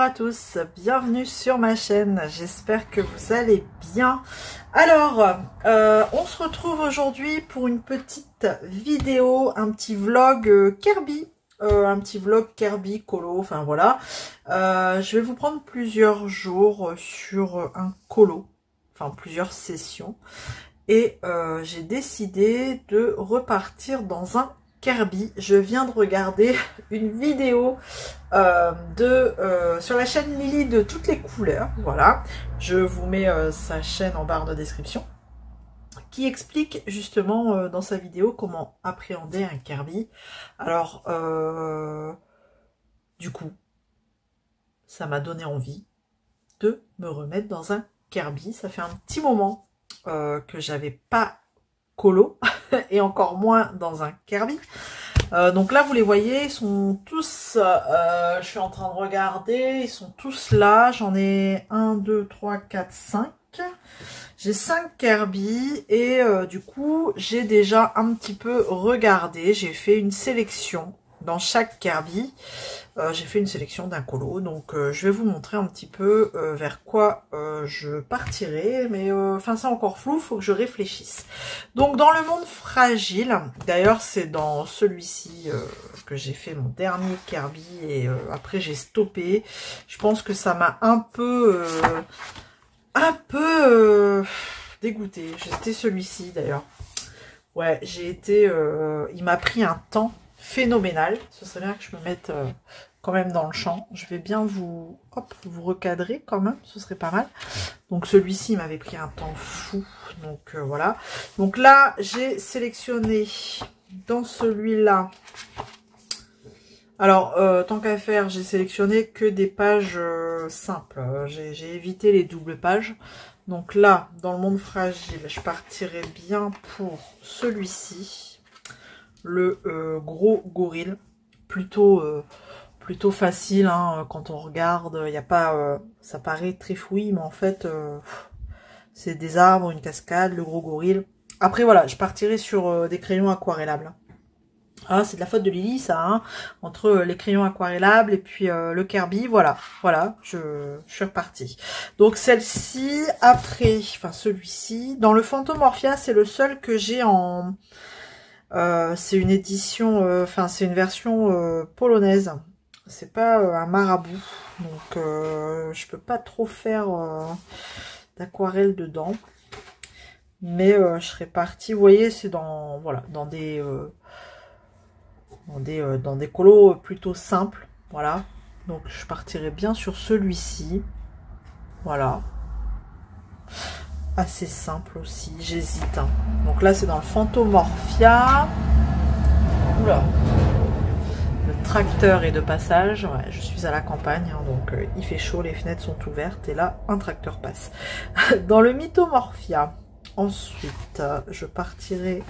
à tous, bienvenue sur ma chaîne, j'espère que vous allez bien. Alors, on se retrouve aujourd'hui pour une petite vidéo, un petit vlog Kirby, colo, enfin voilà. Je vais vous prendre plusieurs jours sur un colo, enfin plusieurs sessions. Et j'ai décidé de repartir dans un Kirby. Je viens de regarder une vidéo sur la chaîne Lily de toutes les couleurs. Voilà, je vous mets sa chaîne en barre de description, qui explique justement dans sa vidéo comment appréhender un Kirby. Alors, du coup, ça m'a donné envie de me remettre dans un Kirby. Ça fait un petit moment que j'avais pas colo et encore moins dans un Kirby. Donc là vous les voyez, ils sont tous, je suis en train de regarder, ils sont tous là, j'en ai 1, 2, 3, 4, 5. J'ai 5 Kirby et du coup j'ai déjà un petit peu regardé, j'ai fait une sélection dans chaque Kirby. J'ai fait une sélection d'un colo, donc je vais vous montrer un petit peu vers quoi je partirai, mais enfin c'est encore flou, il faut que je réfléchisse. Donc dans le monde fragile, d'ailleurs c'est dans celui-ci que j'ai fait mon dernier Kirby et après j'ai stoppé. Je pense que ça m'a un peu dégoûtée. C'était celui-ci d'ailleurs. Ouais, j'ai été, il m'a pris un temps phénoménal. Ce serait bien que je me mette quand même dans le champ. Je vais bien vous recadrer quand même, ce serait pas mal. Donc celui-ci m'avait pris un temps fou. Donc voilà. Donc là, j'ai sélectionné dans celui-là. Alors, tant qu'à faire, j'ai sélectionné que des pages simples. J'ai évité les doubles pages. Donc là, dans le monde fragile, je partirai bien pour celui-ci. Le gros gorille. Plutôt facile, hein, quand on regarde. Il n'y a pas... ça paraît très fouillis, mais en fait, c'est des arbres, une cascade, le gros gorille. Après, voilà, je partirai sur des crayons aquarellables. Ah, c'est de la faute de Lily, ça, hein, entre les crayons aquarellables et puis le Kirby, voilà, je suis repartie. Donc celle-ci, après, enfin celui-ci, dans le Phantomorphia, c'est le seul que j'ai en... c'est une édition, enfin c'est une version polonaise, c'est pas un marabout, donc je peux pas trop faire d'aquarelle dedans, mais je serais partie, vous voyez, c'est dans, voilà, dans des colos plutôt simples, voilà. Donc je partirai bien sur celui-ci, voilà. Assez simple aussi, j'hésite, hein. Donc là c'est dans le Phantomorphia. Oula, le tracteur est de passage, ouais, je suis à la campagne, hein, donc il fait chaud, les fenêtres sont ouvertes et là un tracteur passe. Dans le Mythomorphia, ensuite je partirai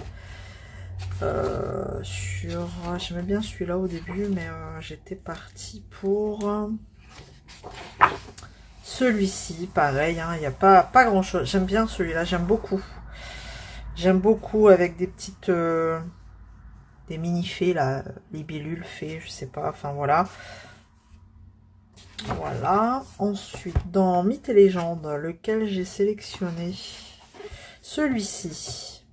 sur... J'aimais bien celui-là au début, mais j'étais partie pour celui-ci, pareil, hein, il n'y a pas grand-chose. J'aime bien celui-là, j'aime beaucoup. J'aime beaucoup avec des petites... des mini-fées, là, libellules, fées, je sais pas, enfin voilà. Voilà. Ensuite, dans Mythes et légendes, lequel j'ai sélectionné, celui-ci.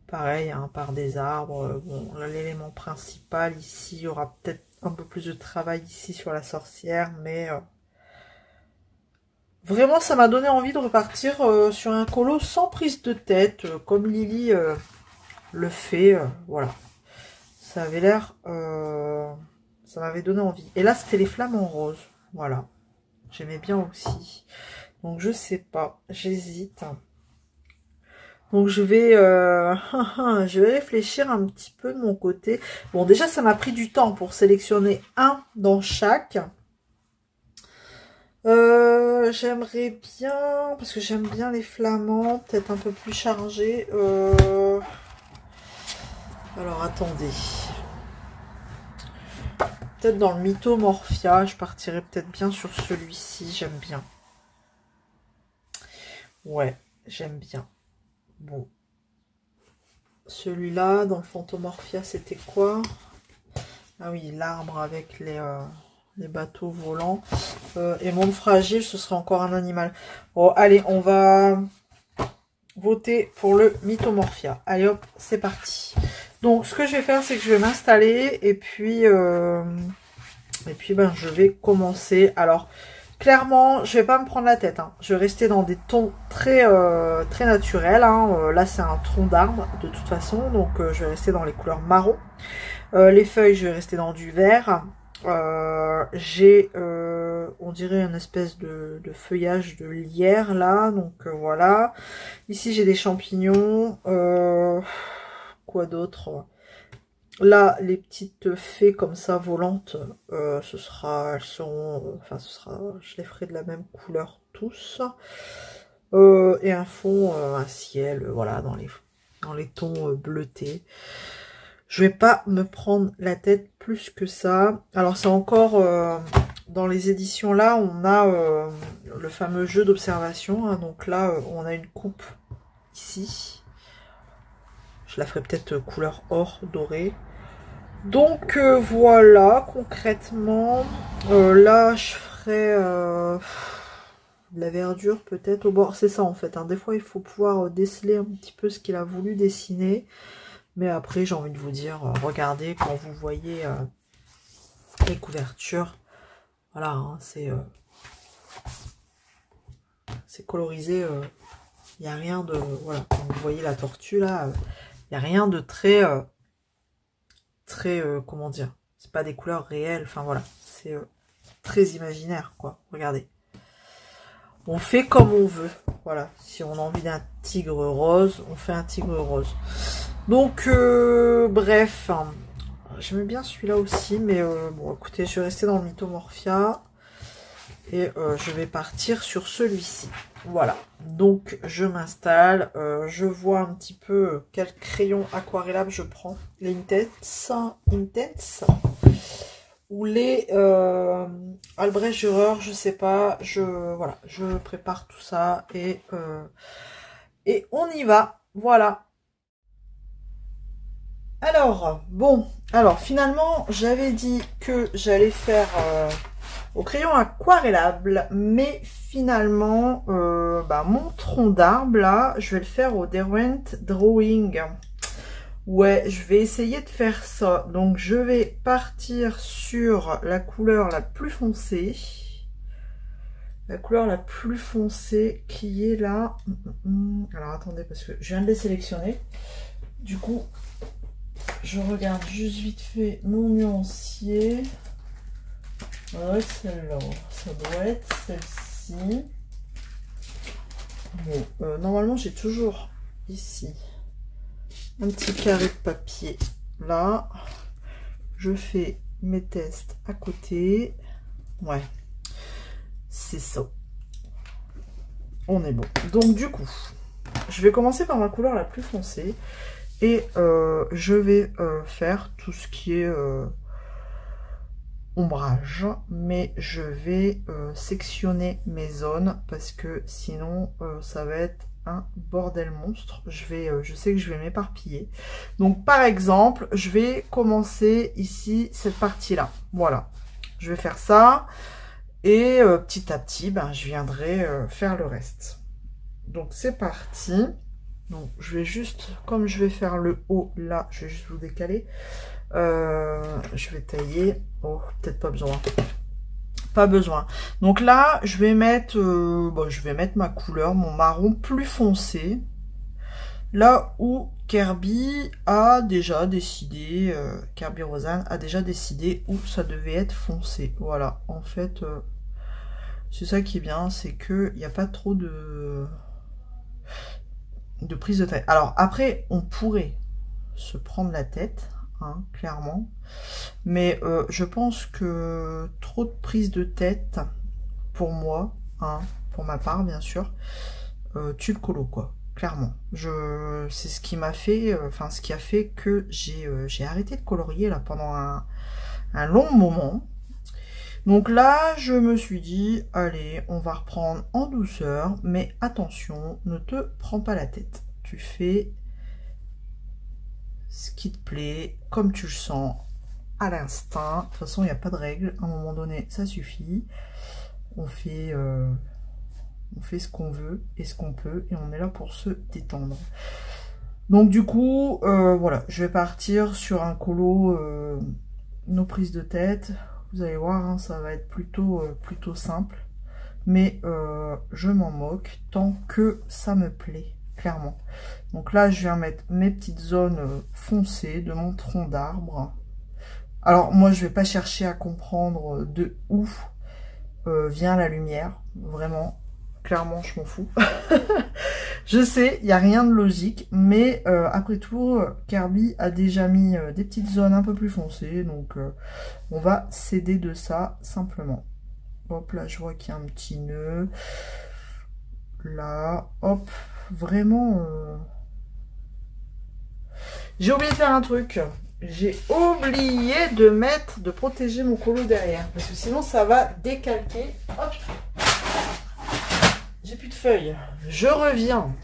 Pareil, hein, par des arbres. Bon, l'élément principal ici, il y aura peut-être un peu plus de travail ici sur la sorcière, mais vraiment, ça m'a donné envie de repartir sur un colo sans prise de tête, comme Lily le fait. Voilà, ça avait l'air, ça m'avait donné envie. Et là, c'était les flammes en rose. Voilà, j'aimais bien aussi. Donc, je sais pas, j'hésite. Donc je vais réfléchir un petit peu de mon côté. Bon, déjà ça m'a pris du temps pour sélectionner un dans chaque. J'aimerais bien, parce que j'aime bien les flamands, peut-être un peu plus chargés. Alors attendez. Peut-être dans le Mythomorphia, je partirais peut-être bien sur celui-ci, j'aime bien. Ouais, j'aime bien. Bon. Celui-là, dans le Phantomorphia, c'était quoi? Ah oui, l'arbre avec les bateaux volants. Et monde fragile, ce serait encore un animal. Bon, allez, on va voter pour le Mythomorphia. Allez hop, c'est parti. Donc, ce que je vais faire, c'est que je vais m'installer et puis ben, je vais commencer. Alors, clairement, je vais pas me prendre la tête. Hein. Je vais rester dans des tons très, très naturels. Hein. Là, c'est un tronc d'arbre, de toute façon. Donc, je vais rester dans les couleurs marron. Les feuilles, je vais rester dans du vert. J'ai, on dirait une espèce de feuillage de lierre, là. Donc, voilà. Ici, j'ai des champignons. Quoi d'autre? Là, les petites fées comme ça volantes, elles seront, enfin, je les ferai de la même couleur tous. Et un fond, un ciel, voilà, dans les tons bleutés. Je vais pas me prendre la tête plus que ça. Alors, c'est encore, dans les éditions là, on a le fameux jeu d'observation. Hein, donc là, on a une coupe ici. Je la ferai peut-être couleur or, doré. Donc voilà, concrètement, là je ferai de la verdure peut-être au bord. C'est ça en fait, hein. Des fois il faut pouvoir déceler un petit peu ce qu'il a voulu dessiner. Mais après j'ai envie de vous dire, regardez quand vous voyez les couvertures. Voilà, hein, c'est colorisé, il n'y a rien de... Voilà, quand vous voyez la tortue là, il n'y a rien de très... comment dire, c'est pas des couleurs réelles, enfin voilà, c'est très imaginaire quoi, regardez. On fait comme on veut, voilà, si on a envie d'un tigre rose, on fait un tigre rose. Donc, bref, hein, j'aimais bien celui-là aussi, mais bon, écoutez, je vais rester dans le Mythomorphia, et je vais partir sur celui-ci. Voilà, donc je m'installe, je vois un petit peu quel crayon aquarellable je prends. Les Intense ou les Albrecht Dürer, je sais pas. Voilà, je prépare tout ça et on y va. Voilà. Alors, bon, alors finalement, j'avais dit que j'allais faire... au crayon aquarellable, mais finalement, mon tronc d'arbre, là, je vais le faire au Derwent Drawing. Ouais, je vais essayer de faire ça. Donc, je vais partir sur la couleur la plus foncée. La couleur la plus foncée qui est là. Alors, attendez, parce que je viens de les sélectionner. Du coup, je regarde juste vite fait mon nuancier. Ça doit être celle-là, ça doit être celle-ci. Bon, normalement j'ai toujours ici un petit carré de papier. Là, je fais mes tests à côté. Ouais, c'est ça. On est bon. Donc du coup, je vais commencer par ma couleur la plus foncée. Et je vais faire tout ce qui est... ombrage, mais je vais sectionner mes zones parce que sinon ça va être un bordel monstre. Je sais que je vais m'éparpiller. Donc par exemple, je vais commencer ici cette partie là. Voilà, je vais faire ça et petit à petit, je viendrai faire le reste. Donc c'est parti. Donc je vais juste, comme je vais faire le haut là, je vais juste vous décaler. Je vais tailler. Oh, peut-être pas besoin. Pas besoin. Donc là, je vais mettre ma couleur, mon marron plus foncé. Là où Kirby a déjà décidé, Kirby Rosanne a déjà décidé où ça devait être foncé. Voilà, en fait, c'est ça qui est bien, c'est que il n'y a pas trop de prise de tête. Alors après, on pourrait se prendre la tête. Hein, clairement, mais je pense que trop de prise de tête pour moi, hein, pour ma part bien sûr, tue le colo quoi, clairement. C'est ce qui m'a fait, ce qui a fait que j'ai arrêté de colorier là pendant un long moment. Donc là je me suis dit allez, on va reprendre en douceur, mais attention, ne te prends pas la tête, tu fais ce qui te plaît, comme tu le sens. à l'instinct. De toute façon, il n'y a pas de règle. À un moment donné, ça suffit. On fait ce qu'on veut et ce qu'on peut. Et on est là pour se détendre. Donc du coup, voilà, je vais partir sur un colo, nos prises de tête. Vous allez voir, hein, ça va être plutôt simple. Mais je m'en moque tant que ça me plaît, clairement. Donc là, je viens mettre mes petites zones foncées de mon tronc d'arbre. Alors moi, je vais pas chercher à comprendre de où vient la lumière. Vraiment, clairement, je m'en fous. Je sais, il n'y a rien de logique, mais après tout, Kirby a déjà mis des petites zones un peu plus foncées, donc on va s'aider de ça simplement. Hop, là, je vois qu'il y a un petit nœud. Là, hop, vraiment... J'ai oublié de faire un truc. J'ai oublié de protéger mon colo derrière, parce que sinon ça va décalquer. Hop. J'ai plus de feuilles. Je reviens.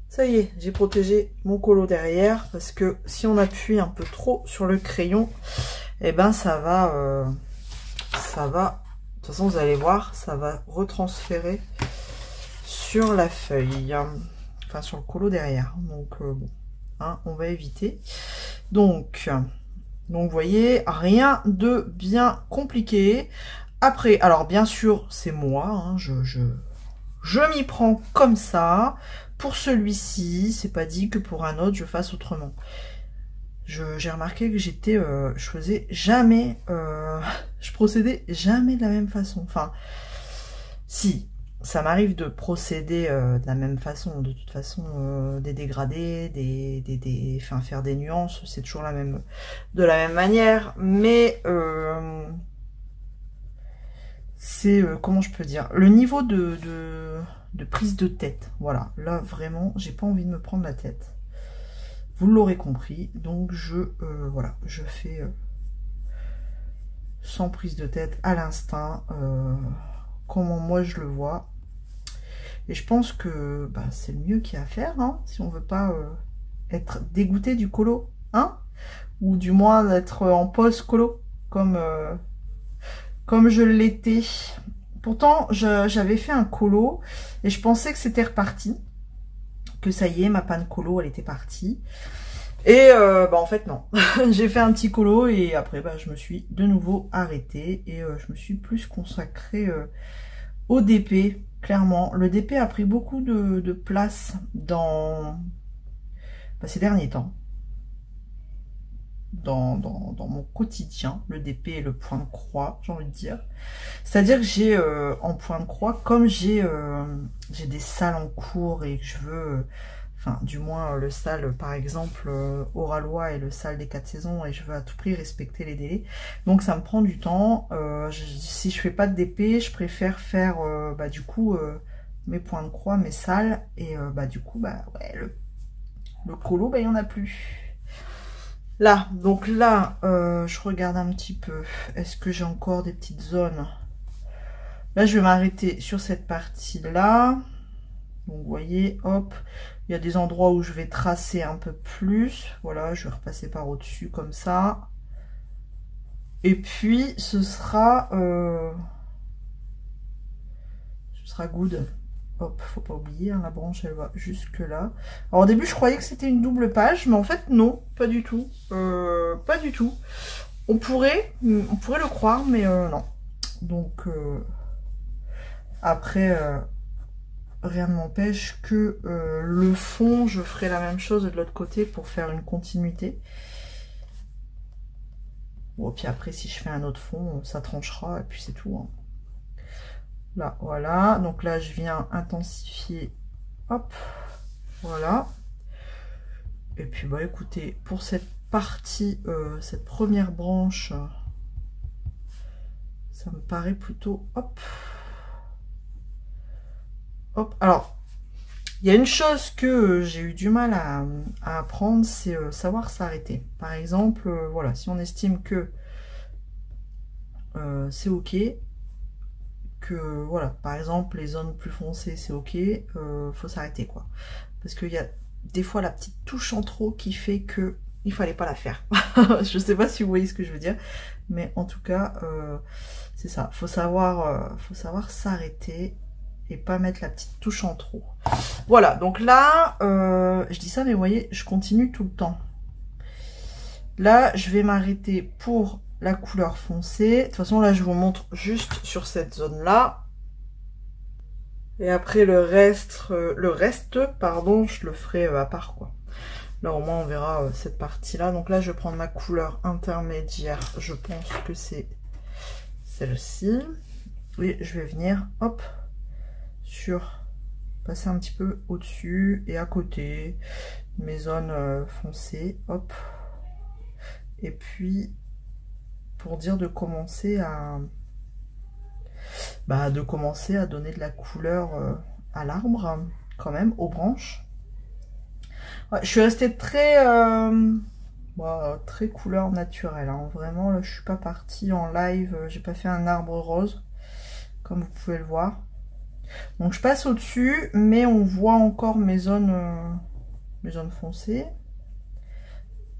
Ça y est, j'ai protégé mon colo derrière, parce que si on appuie un peu trop sur le crayon, eh ben ça va... De toute façon, vous allez voir, ça va retransférer sur la feuille. Enfin, sur le colo derrière. Donc, bon, hein, on va éviter. Donc, vous voyez, rien de bien compliqué. Après, alors bien sûr, c'est moi, hein, je m'y prends comme ça. Pour celui-ci, c'est pas dit que pour un autre, je fasse autrement. J'ai remarqué que je faisais jamais, je procédais jamais de la même façon. Enfin, si, ça m'arrive de procéder de la même façon. De toute façon, des dégradés, enfin, faire des nuances, c'est toujours de la même manière. Mais c'est, comment je peux dire, le niveau de prise de tête. Voilà, là vraiment, j'ai pas envie de me prendre la tête. Vous l'aurez compris, donc voilà, je fais sans prise de tête à l'instinct, comment moi je le vois. Et je pense que bah, c'est le mieux qu'il y a à faire, hein, si on veut pas être dégoûté du colo, hein, ou du moins être en pause colo, comme je l'étais. Pourtant, j'avais fait un colo et je pensais que c'était reparti, que ça y est, ma panne colo, elle était partie. Et bah en fait non, j'ai fait un petit colo et après bah, je me suis de nouveau arrêtée et je me suis plus consacrée au DP, clairement. Le DP a pris beaucoup de place dans ces derniers temps, dans mon quotidien, le DP et le point de croix, j'ai envie de dire. C'est-à-dire que j'ai en point de croix, comme j'ai des salles en cours et que je veux... Enfin, du moins le salle, par exemple, Oralois et le salle des 4 saisons, et je veux à tout prix respecter les délais. Donc ça me prend du temps. Si je fais pas de DP, je préfère faire, bah, du coup, mes points de croix, mes salles, et bah, du coup, bah, ouais, le colo, bah, il n'y en a plus. Là, donc là, je regarde un petit peu. Est-ce que j'ai encore des petites zones? Là, je vais m'arrêter sur cette partie-là. Donc, vous voyez, hop, il y a des endroits où je vais tracer un peu plus. Voilà, je vais repasser par au-dessus comme ça. Et puis, ce sera good. Hop, faut pas oublier, hein, la branche, elle va jusque là. Alors, au début, je croyais que c'était une double page, mais en fait, non, pas du tout. Pas du tout. On pourrait le croire, mais non. Donc, après... rien ne m'empêche que le fond, je ferai la même chose de l'autre côté pour faire une continuité. Bon, puis après, si je fais un autre fond, ça tranchera et puis c'est tout. Hein. Là, voilà. Donc là, je viens intensifier. Hop, voilà. Et puis, bah écoutez, pour cette partie, cette première branche, ça me paraît plutôt... Hop. Hop, alors, il y a une chose que j'ai eu du mal à apprendre, c'est savoir s'arrêter. Par exemple, voilà, si on estime que c'est ok, que voilà, par exemple, les zones plus foncées, c'est ok, faut s'arrêter quoi. Parce qu'il y a des fois la petite touche en trop qui fait que il fallait pas la faire. Je sais pas si vous voyez ce que je veux dire, mais en tout cas, c'est ça. Faut savoir s'arrêter et pas mettre la petite touche en trop. Voilà, donc là, je dis ça, mais vous voyez, je continue tout le temps. Là, je vais m'arrêter pour la couleur foncée. De toute façon, là, je vous montre juste sur cette zone-là. Et après, le reste, pardon, je le ferai à part, quoi. Là, au moins, on verra cette partie-là. Donc là, je vais prendre ma couleur intermédiaire. Je pense que c'est celle-ci. Et je vais venir, hop, passer un petit peu au-dessus et à côté. Mes zones foncées, hop. Et puis, pour dire de commencer à... donner de la couleur à l'arbre, quand même, aux branches. Ouais, je suis restée très couleur naturelle, hein. Vraiment, là, je suis pas partie en live, j'ai pas fait un arbre rose, comme vous pouvez le voir. Donc je passe au-dessus, mais on voit encore mes zones foncées.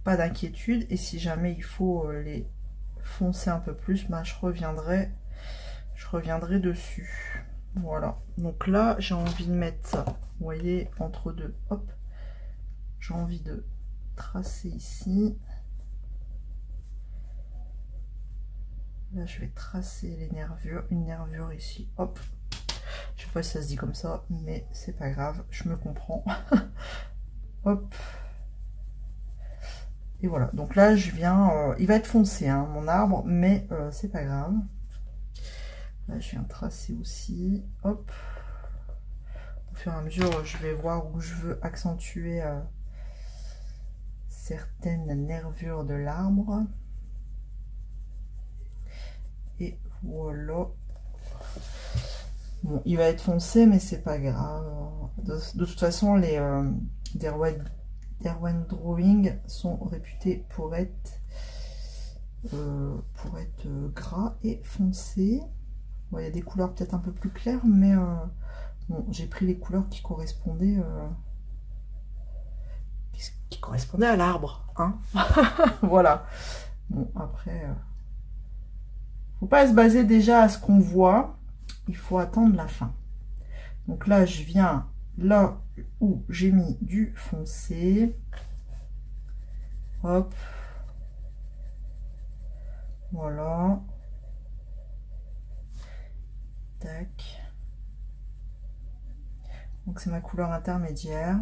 Pas d'inquiétude, et si jamais il faut les foncer un peu plus, bah, je reviendrai dessus. Voilà, donc là j'ai envie de mettre ça, vous voyez, entre deux, hop, j'ai envie de tracer ici. Là je vais tracer les nervures, une nervure ici, hop. Je sais pas si ça se dit comme ça, mais c'est pas grave, je me comprends. Hop. Et voilà, donc là je viens, il va être foncé, hein, mon arbre, mais c'est pas grave. Là je viens tracer aussi, hop. Au fur et à mesure, je vais voir où je veux accentuer certaines nervures de l'arbre. Et voilà. Bon, il va être foncé, mais c'est pas grave. De toute façon, les Derwent Drawing sont réputés pour être gras et foncés. Bon, il y a des couleurs peut-être un peu plus claires, mais bon, j'ai pris les couleurs qui correspondaient à l'arbre, hein. Voilà. Bon, après, faut pas se baser déjà à ce qu'on voit, il faut attendre la fin. Donc là, je viens là où j'ai mis du foncé. Hop. Voilà. Tac. Donc c'est ma couleur intermédiaire.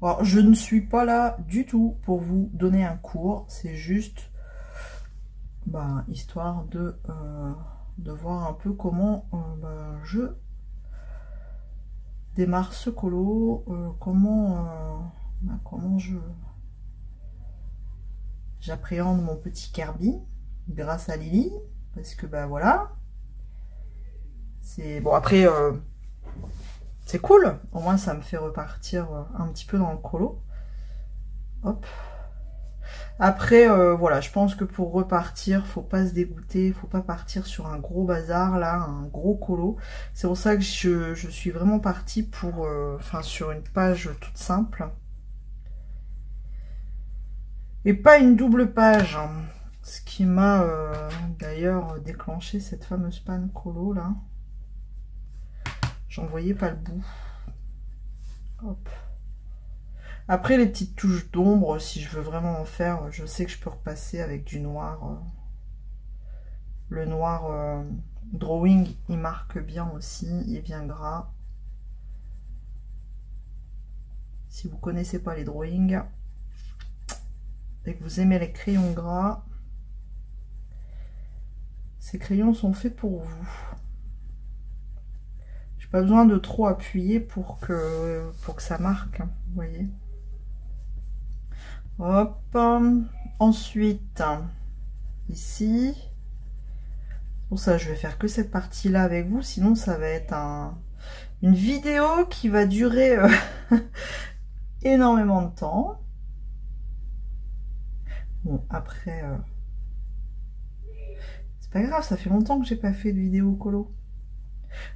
Alors, je ne suis pas là du tout pour vous donner un cours, c'est juste histoire de voir un peu comment je démarre ce colo, comment j'appréhende mon petit Kirby grâce à Lily, parce que voilà, c'est bon. Après c'est cool, au moins ça me fait repartir un petit peu dans le colo. Hop. Après voilà, je pense que pour repartir, faut pas se dégoûter, faut pas partir sur un gros bazar là, un gros colo. C'est pour ça que je suis vraiment partie pour sur une page toute simple et pas une double page, hein. Ce qui m'a d'ailleurs déclenché cette fameuse panne colo là. J'en voyais pas le bout. Hop. Après les petites touches d'ombre, si je veux vraiment en faire, je sais que je peux repasser avec du noir. Le noir drawing, il marque bien aussi, il est bien gras. Si vous connaissez pas les drawings et que vous aimez les crayons gras, ces crayons sont faits pour vous. J'ai pas besoin de trop appuyer pour que ça marque, hein, vous voyez. Hop. Ensuite, ici, pour ça je vais faire que cette partie là avec vous, sinon ça va être une vidéo qui va durer énormément de temps. Bon, après c'est pas grave, ça fait longtemps que j'ai pas fait de vidéo colo.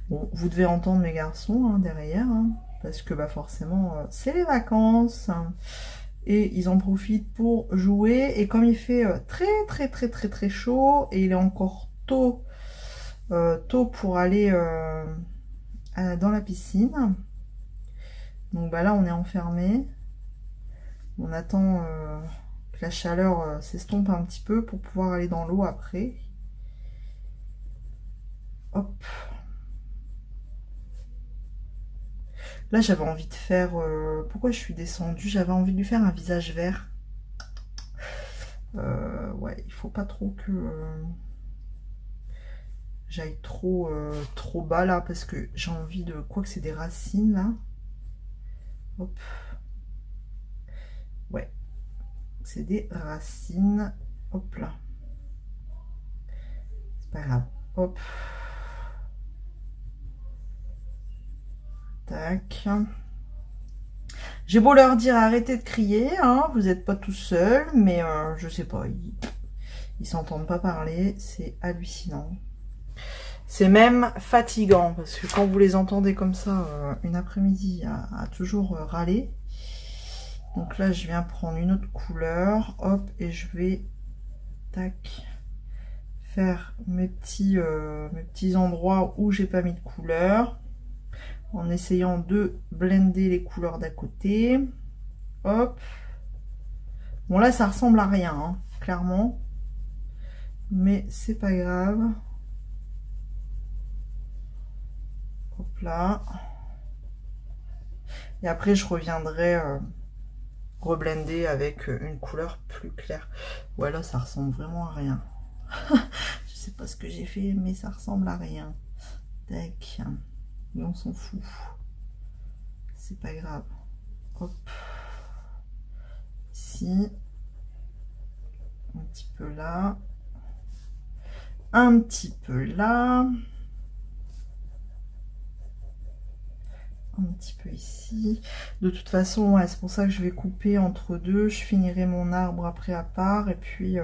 Bon, vous devez entendre mes garçons, hein, derrière, hein, parce que forcément c'est les vacances, hein. et ils en profitent pour jouer. Et comme il fait très chaud et il est encore tôt pour aller dans la piscine, donc bah là on est enfermé, on attend que la chaleur s'estompe un petit peu pour pouvoir aller dans l'eau après. Hop. Là j'avais envie de faire pourquoi je suis descendue, j'avais envie de lui faire un visage vert. Ouais, il faut pas trop que j'aille trop bas là, parce que j'ai envie de... Quoi que c'est des racines là. Hop. Ouais. C'est des racines. Hop là. C'est pas grave. Hop. Tac. J'ai beau leur dire arrêtez de crier, hein, vous n'êtes pas tout seul, mais je sais pas, ils s'entendent pas parler, c'est hallucinant. C'est même fatigant, parce que quand vous les entendez comme ça, une après-midi, à toujours râler. Donc là, je viens prendre une autre couleur, hop, et je vais, tac, faire mes petits endroits où j'ai pas mis de couleur, en essayant de blender les couleurs d'à côté. Hop. Bon là, ça ressemble à rien, hein, clairement, mais c'est pas grave. Hop là. Et après, je reviendrai reblender avec une couleur plus claire. Ouais, là, ça ressemble vraiment à rien. Je sais pas ce que j'ai fait, mais ça ressemble à rien. Tac. Mais on s'en fout. C'est pas grave. Hop. Ici. Un petit peu là. Un petit peu là. Un petit peu ici. De toute façon, ouais, c'est pour ça que je vais couper entre deux. Je finirai mon arbre après à part. Et puis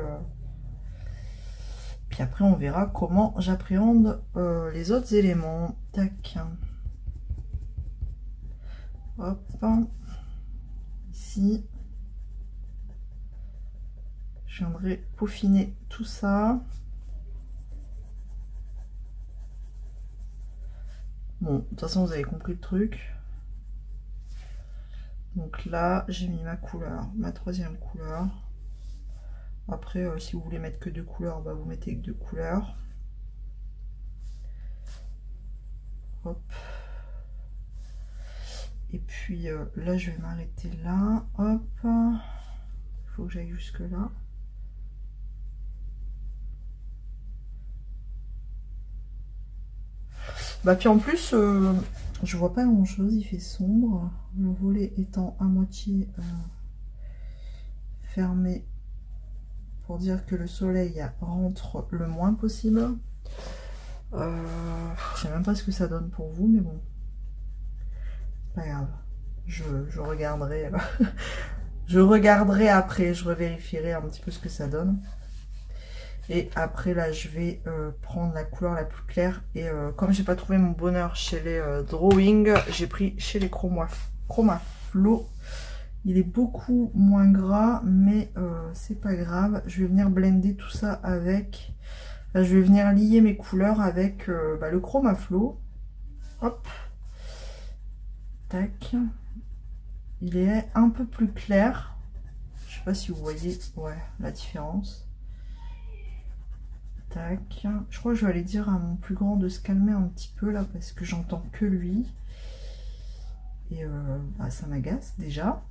après, on verra comment j'appréhende les autres éléments. Tac. Hop. Ici. Je viendrai peaufiner tout ça. Bon, de toute façon, vous avez compris le truc. Donc là, j'ai mis ma couleur, ma troisième couleur. Après, si vous voulez mettre que deux couleurs, bah, vous mettez que deux couleurs. Hop. Et puis là, je vais m'arrêter là. Hop. Il faut que j'aille jusque là. Bah puis en plus, je vois pas grand chose, il fait sombre. Le volet étant à moitié fermé pour dire que le soleil rentre le moins possible. Je sais même pas ce que ça donne pour vous, mais bon, c'est pas grave. Je regarderai, je regarderai après, je revérifierai un petit peu ce que ça donne. Et après là, je vais prendre la couleur la plus claire. Et comme j'ai pas trouvé mon bonheur chez les Drawing, j'ai pris chez les Chromaflo. Il est beaucoup moins gras, mais c'est pas grave. Je vais venir blender tout ça avec... Là, je vais venir lier mes couleurs avec le Chromaflo. Hop. Tac. Il est un peu plus clair. Je sais pas si vous voyez la différence. Tac. Je crois que je vais aller dire à mon plus grand de se calmer un petit peu là, parce que j'entends que lui. Et ça m'agace déjà.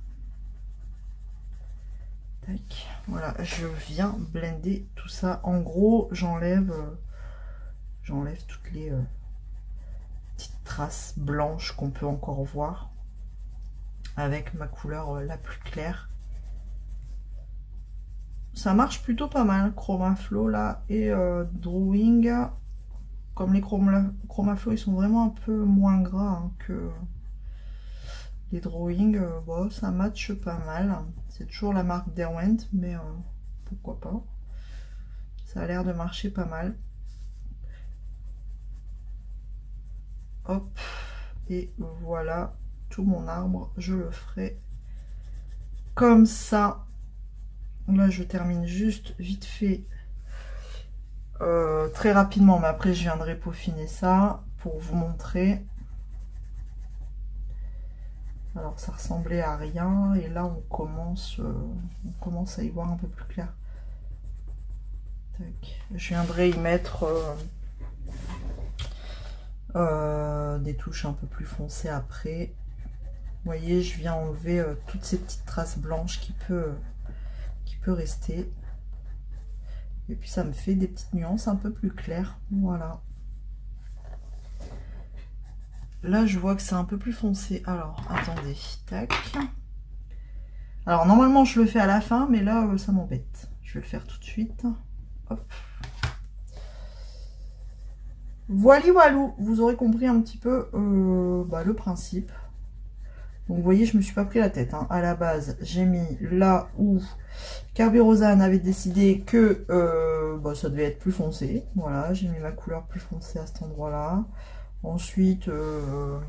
Tac. Voilà, je viens blender tout ça. En gros, j'enlève toutes les petites traces blanches qu'on peut encore voir avec ma couleur la plus claire. Ça marche plutôt pas mal, Chromaflo là, et Drawing. Comme les Chromaflo, ils sont vraiment un peu moins gras hein, que les Drawing. Bon, ça matche pas mal. C'est toujours la marque Derwent, mais pourquoi pas. Ça a l'air de marcher pas mal. Hop, et voilà, tout mon arbre, je le ferai comme ça. Là, je termine juste vite fait, très rapidement, mais après, je viendrai peaufiner ça pour vous montrer. Alors, ça ressemblait à rien, et là, on commence à y voir un peu plus clair. Tac. Je viendrai y mettre des touches un peu plus foncées après. Vous voyez, je viens enlever toutes ces petites traces blanches qui peut rester. Et puis ça me fait des petites nuances un peu plus claires. Voilà. Là, je vois que c'est un peu plus foncé. Alors, attendez. Tac. Alors, normalement, je le fais à la fin, mais là, ça m'embête. Je vais le faire tout de suite. Hop. Voilà, voilou. Vous aurez compris un petit peu le principe. Donc, vous voyez, je me suis pas pris la tête. Hein. À la base, j'ai mis là où Carbyrosane avait décidé que ça devait être plus foncé. Voilà, j'ai mis ma couleur plus foncée à cet endroit-là. Ensuite, je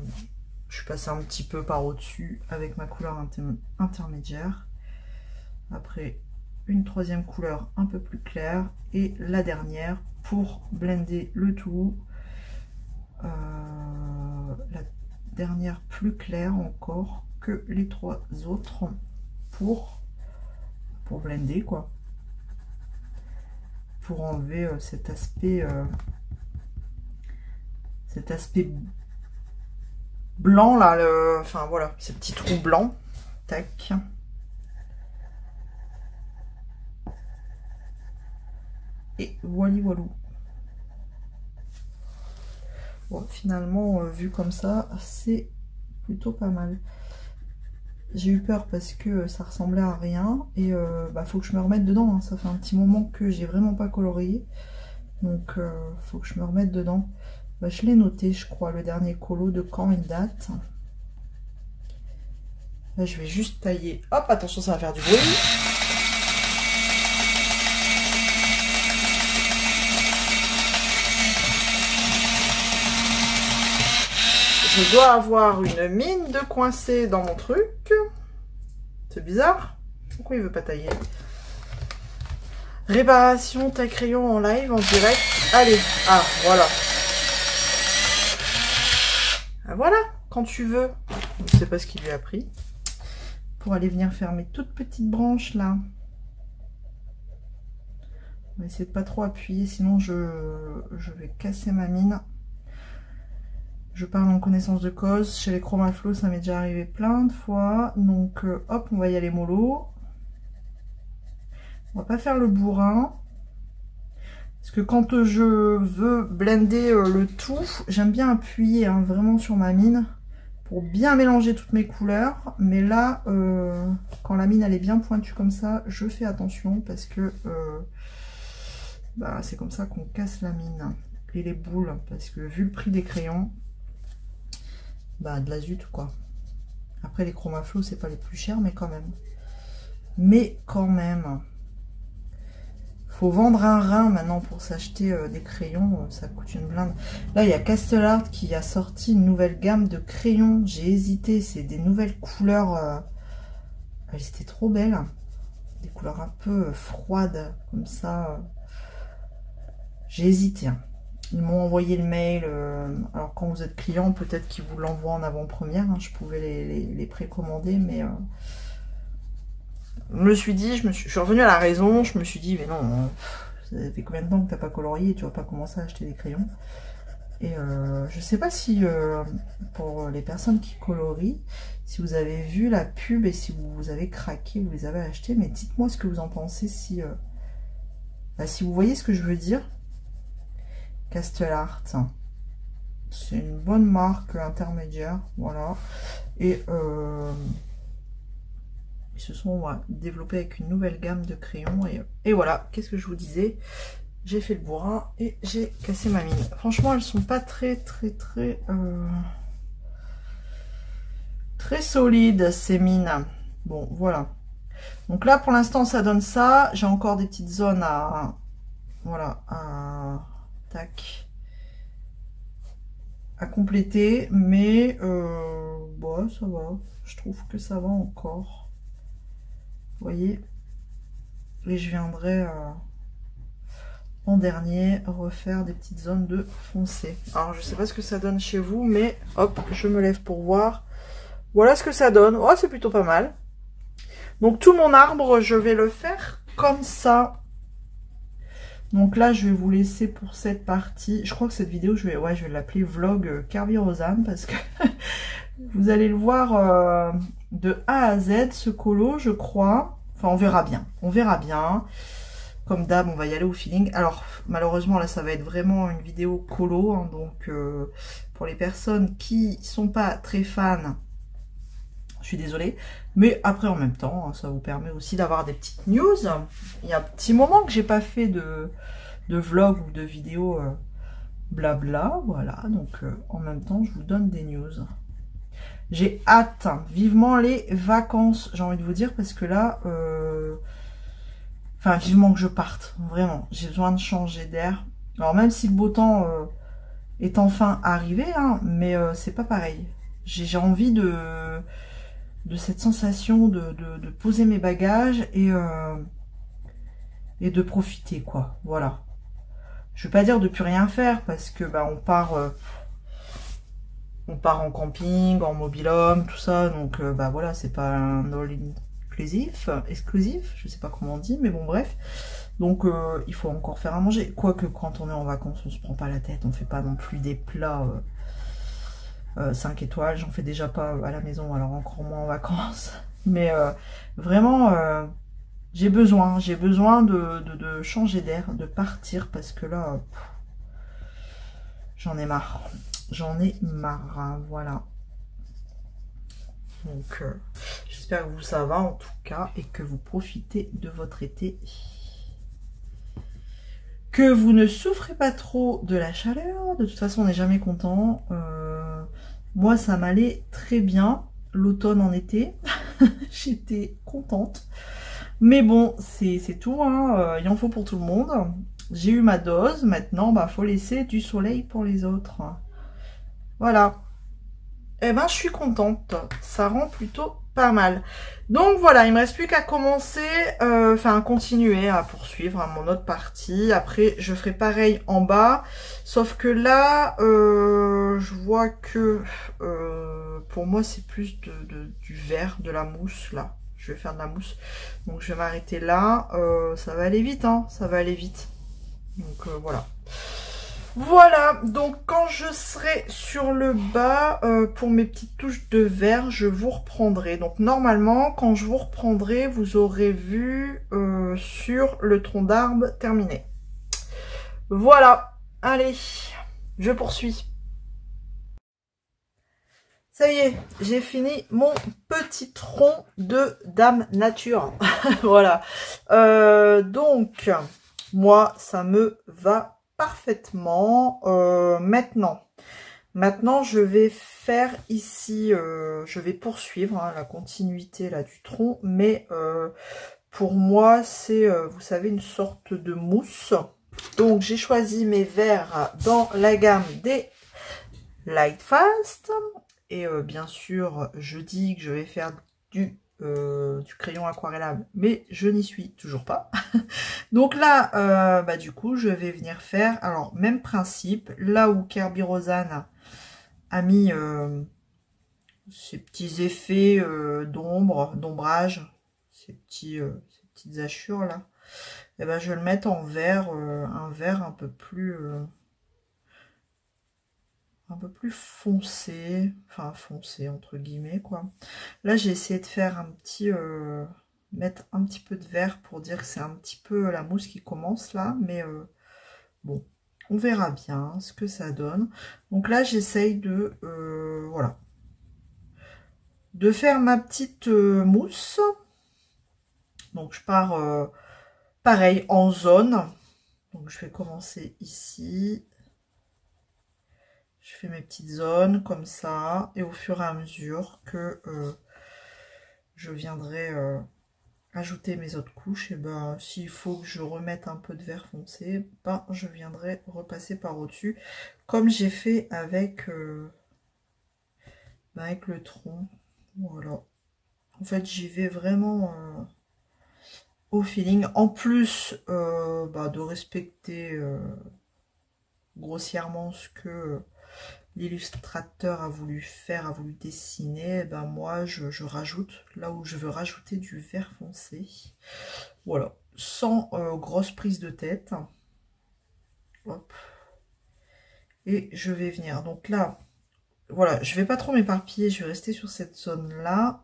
suis passée un petit peu par au-dessus avec ma couleur intermédiaire. Après, une troisième couleur un peu plus claire. Et la dernière pour blender le tout. La dernière plus claire encore que les trois autres pour blender, quoi. Pour enlever cet aspect blanc là, enfin voilà, ces petits trous blancs. Tac. Et voilà, voilà. Bon, finalement, vu comme ça, c'est plutôt pas mal. J'ai eu peur parce que ça ressemblait à rien. Et faut que je me remette dedans. Hein. Ça fait un petit moment que j'ai vraiment pas colorié. Donc, faut que je me remette dedans. Je l'ai noté, je crois, le dernier colo de quand il date. Là, je vais juste tailler. Hop, attention, ça va faire du bruit. Je dois avoir une mine de coincé dans mon truc. C'est bizarre. Pourquoi il veut pas tailler? Réparation taille crayon en live, en direct. Allez, ah, voilà. Ah, voilà, quand tu veux. Je ne sais pas ce qu'il lui a pris. Pour aller venir faire mes toutes petites branches là. On va essayer de pas trop appuyer, sinon je vais casser ma mine. Je parle en connaissance de cause. Chez les Chromaflow, ça m'est déjà arrivé plein de fois. Donc, hop, on va y aller mollo. On va pas faire le bourrin. Parce que quand je veux blender le tout, j'aime bien appuyer hein, vraiment sur ma mine pour bien mélanger toutes mes couleurs. Mais là, quand la mine elle est bien pointue comme ça, je fais attention parce que c'est comme ça qu'on casse la mine et les boules. Parce que vu le prix des crayons, de la zut quoi. Après les Chromaflow c'est pas les plus chers mais quand même. Faut vendre un rein maintenant pour s'acheter des crayons, ça coûte une blinde. Là il y a Castellart qui a sorti une nouvelle gamme de crayons. J'ai hésité, c'est des nouvelles couleurs. Elles étaient trop belles. Des couleurs un peu froides comme ça. J'ai hésité. Hein. Ils m'ont envoyé le mail. Alors quand vous êtes client, peut-être qu'ils vous l'envoient en avant-première. Hein. Je pouvais les précommander, mais je me suis dit, je suis revenue à la raison. Je me suis dit, mais non, ça fait combien de temps que t'as pas colorié, tu vas pas commencer à acheter des crayons. Et je sais pas si pour les personnes qui colorient, si vous avez vu la pub et si vous avez craqué, vous les avez achetés, mais dites-moi ce que vous en pensez si vous voyez ce que je veux dire. Castellart, c'est une bonne marque intermédiaire, voilà. Et ils se sont développés avec une nouvelle gamme de crayons. Et voilà, qu'est-ce que je vous disais? J'ai fait le bourrin et j'ai cassé ma mine. Franchement, elles sont pas très solides, ces mines. Bon, voilà. Donc là, pour l'instant, ça donne ça. J'ai encore des petites zones à... Voilà, tac, à compléter, mais ça va, je trouve que ça va encore. voyez, et je viendrai en dernier refaire des petites zones de foncé. Alors je sais pas ce que ça donne chez vous, mais hop, je me lève pour voir. Voilà ce que ça donne. Oh, c'est plutôt pas mal. Donc tout mon arbre, je vais le faire comme ça. Donc là, je vais vous laisser pour cette partie. Je crois que cette vidéo, je vais l'appeler vlog Kerby Rosanne parce que vous allez le voir de A à Z, ce colo, je crois. Enfin, on verra bien. On verra bien. Comme d'hab, on va y aller au feeling. Alors, malheureusement, là, ça va être vraiment une vidéo colo. Hein, donc, pour les personnes qui sont pas très fans, je suis désolée. Mais après, en même temps, ça vous permet aussi d'avoir des petites news. Il y a un petit moment que j'ai pas fait de vlog ou de vidéo blabla. Voilà, donc en même temps, je vous donne des news. J'ai hâte, vivement les vacances, j'ai envie de vous dire, parce que là... Enfin, vivement que je parte, vraiment. J'ai besoin de changer d'air. Alors, même si le beau temps est enfin arrivé, hein, mais c'est pas pareil. J'ai envie de cette sensation de poser mes bagages et de profiter, quoi. Voilà. Je veux pas dire de plus rien faire, parce que bah, on part en camping, en mobil-home, tout ça. Donc, bah voilà, c'est pas un exclusif, je sais pas comment on dit, mais bon, bref. Donc, il faut encore faire à manger. Quoique, quand on est en vacances, on se prend pas la tête. On fait pas non plus des plats 5 étoiles. J'en fais déjà pas à la maison, alors encore moins en vacances. Mais vraiment, j'ai besoin de changer d'air, de partir, parce que là, j'en ai marre. J'en ai marre, hein, voilà. Donc, j'espère que vous, ça va en tout cas, et que vous profitez de votre été. Que vous ne souffrez pas trop de la chaleur. De toute façon, on n'est jamais content. Moi, ça m'allait très bien. L'automne en été. J'étais contente. Mais bon, c'est tout. Hein. Il en faut pour tout le monde. J'ai eu ma dose. Maintenant, bah, faut laisser du soleil pour les autres. Voilà. Eh ben, je suis contente. Ça rend plutôt pas mal. Donc voilà, il me reste plus qu'à commencer, enfin continuer à poursuivre à mon autre partie. Après, je ferai pareil en bas. Sauf que là, je vois que pour moi, c'est plus du verre, de la mousse là. Je vais faire de la mousse. Donc je vais m'arrêter là. Ça va aller vite, hein. Ça va aller vite. Donc voilà. Voilà, donc quand je serai sur le bas, pour mes petites touches de verre, je vous reprendrai. Donc normalement, quand je vous reprendrai, vous aurez vu sur le tronc d'arbre terminé. Voilà, allez, je poursuis. Ça y est, j'ai fini mon petit tronc de Dame Nature. Voilà, donc moi, ça me va parfaitement. Maintenant, je vais faire ici, je vais poursuivre hein, la continuité là du tronc, mais pour moi, c'est, vous savez, une sorte de mousse. Donc, j'ai choisi mes verres dans la gamme des Lightfast. Et bien sûr, je dis que je vais faire du crayon aquarellable, mais je n'y suis toujours pas. Donc là, bah, du coup, je vais venir faire, alors, même principe, là où Kerby Rosanne a mis ces petits effets d'ombrage, ces petites hachures là, et ben je vais le mettre en vert, un vert un peu plus foncé, enfin foncé entre guillemets quoi. Là j'ai essayé de faire un petit mettre un petit peu de vert pour dire que c'est un petit peu la mousse qui commence là, mais bon, on verra bien ce que ça donne. Donc là j'essaye de voilà, de faire ma petite mousse. Donc je pars pareil en zone. Donc je vais commencer ici. Je fais mes petites zones comme ça. Et au fur et à mesure que je viendrai ajouter mes autres couches, et ben s'il faut que je remette un peu de vert foncé, ben je viendrai repasser par au-dessus. Comme j'ai fait avec le tronc. Voilà. En fait j'y vais vraiment au feeling. En plus de respecter grossièrement ce que l'illustrateur a voulu faire, a voulu dessiner, ben moi je rajoute là où je veux rajouter du vert foncé. Voilà, sans grosse prise de tête. Hop. Et je vais venir. Donc là, voilà, je vais pas trop m'éparpiller, je vais rester sur cette zone-là.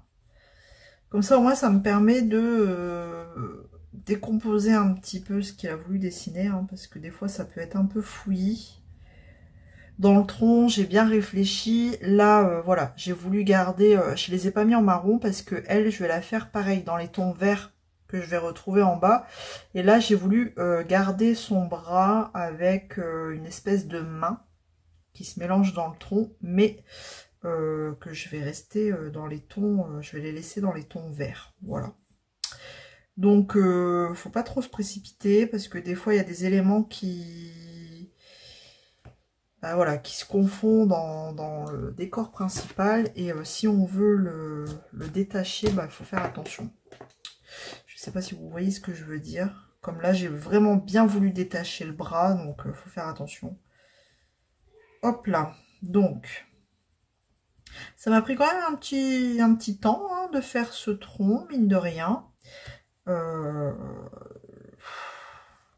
Comme ça, au moins, ça me permet de décomposer un petit peu ce qu'il a voulu dessiner, hein, parce que des fois, ça peut être un peu fouillis. Dans le tronc, j'ai bien réfléchi. Là, voilà, j'ai voulu garder... je les ai pas mis en marron parce que elle, je vais la faire pareil dans les tons verts que je vais retrouver en bas. Et là, j'ai voulu garder son bras avec une espèce de main qui se mélange dans le tronc, mais que je vais rester dans les tons... je vais les laisser dans les tons verts. Voilà. Donc, faut pas trop se précipiter parce que des fois, il y a des éléments qui... voilà, qui se confondent dans le décor principal et si on veut le détacher, il faut faire attention. Je sais pas si vous voyez ce que je veux dire. Comme là, j'ai vraiment bien voulu détacher le bras, donc il faut faire attention. Hop là, donc ça m'a pris quand même un petit temps hein, de faire ce tronc, mine de rien.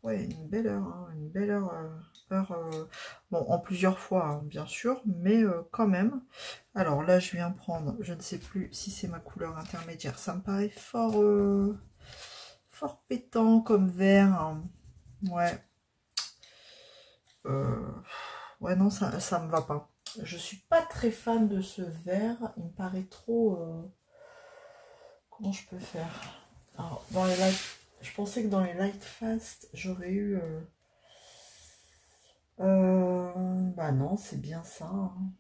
Ouais, une belle heure, hein, une belle heure. Bon, en plusieurs fois, hein, bien sûr, mais quand même. Alors là, je viens prendre, je ne sais plus si c'est ma couleur intermédiaire. Ça me paraît fort pétant comme vert. Hein. Ouais. Ouais, non, ça me va pas. Je suis pas très fan de ce vert. Il me paraît trop... Comment je peux faire? Alors, dans les light... Je pensais que dans les light fast, j'aurais eu... bah non, c'est bien ça. Hein.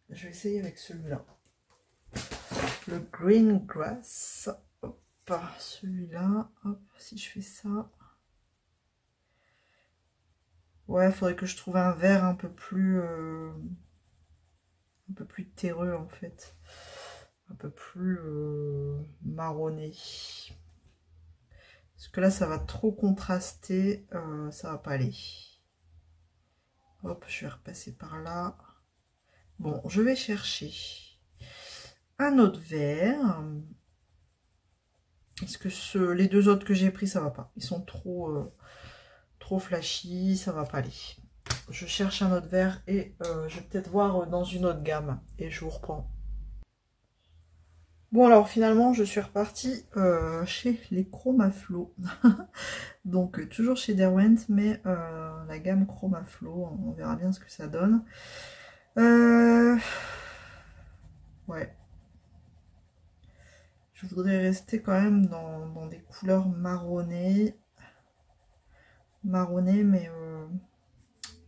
Je vais essayer avec celui-là. Le Green Grass. Hop, celui-là. Hop, si je fais ça. Ouais, il faudrait que je trouve un vert un peu plus terreux en fait. Un peu plus marronné. Parce que là, ça va trop contraster. Ça va pas aller. Hop, je vais repasser par là. Bon, je vais chercher un autre vert. Est-ce que les deux autres que j'ai pris, ça va pas? Ils sont trop flashy, ça va pas aller. Je cherche un autre vert et je vais peut-être voir dans une autre gamme. Et je vous reprends. Bon alors finalement, je suis repartie chez les Chromaflow. Donc toujours chez Derwent, mais la gamme Chromaflow, on verra bien ce que ça donne. Ouais. Je voudrais rester quand même dans des couleurs marronnées. Marronnées, mais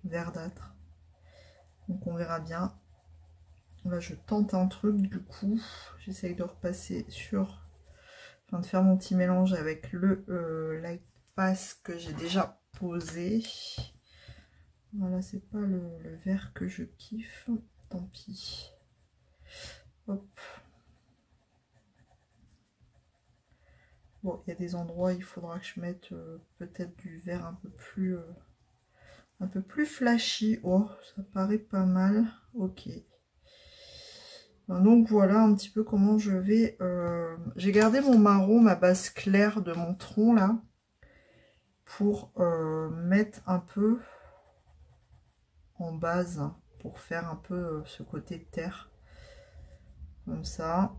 verdâtres. Donc on verra bien. Là, je tente un truc, du coup. J'essaye de repasser sur... Enfin, de faire mon petit mélange avec le Light Pass que j'ai déjà posé. Voilà, c'est pas le vert que je kiffe. Tant pis. Hop. Bon, il y a des endroits, il faudra que je mette peut-être du vert un peu plus flashy. Oh, ça paraît pas mal. Ok. Donc voilà un petit peu comment je vais... J'ai gardé mon marron, ma base claire de mon tronc là. Pour mettre un peu en base. Pour faire un peu ce côté terre. Comme ça.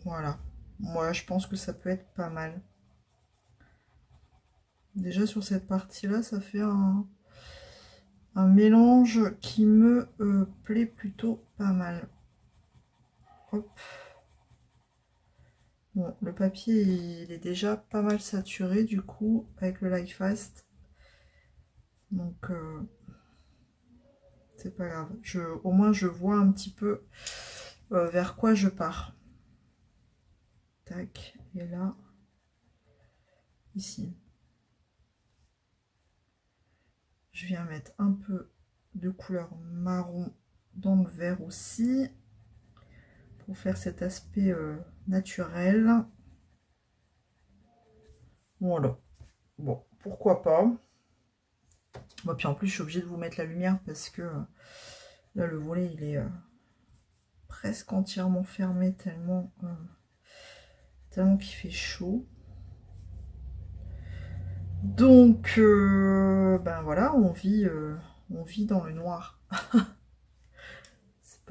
Voilà. Moi, je pense que ça peut être pas mal. Déjà sur cette partie-là, ça fait un mélange qui me plaît plutôt pas mal. Hop. Bon, le papier, il est déjà pas mal saturé du coup, avec le Light Fast. Donc, c'est pas grave. Au moins, je vois un petit peu vers quoi je pars. Tac, et là, ici. Je viens mettre un peu de couleur marron dans le vert aussi. pour faire cet aspect naturel. Voilà. Bon, pourquoi pas. Bon, puis en plus, je suis obligée de vous mettre la lumière parce que là, le volet, il est presque entièrement fermé tellement qu'il fait chaud. Donc, ben voilà, on vit dans le noir. C'est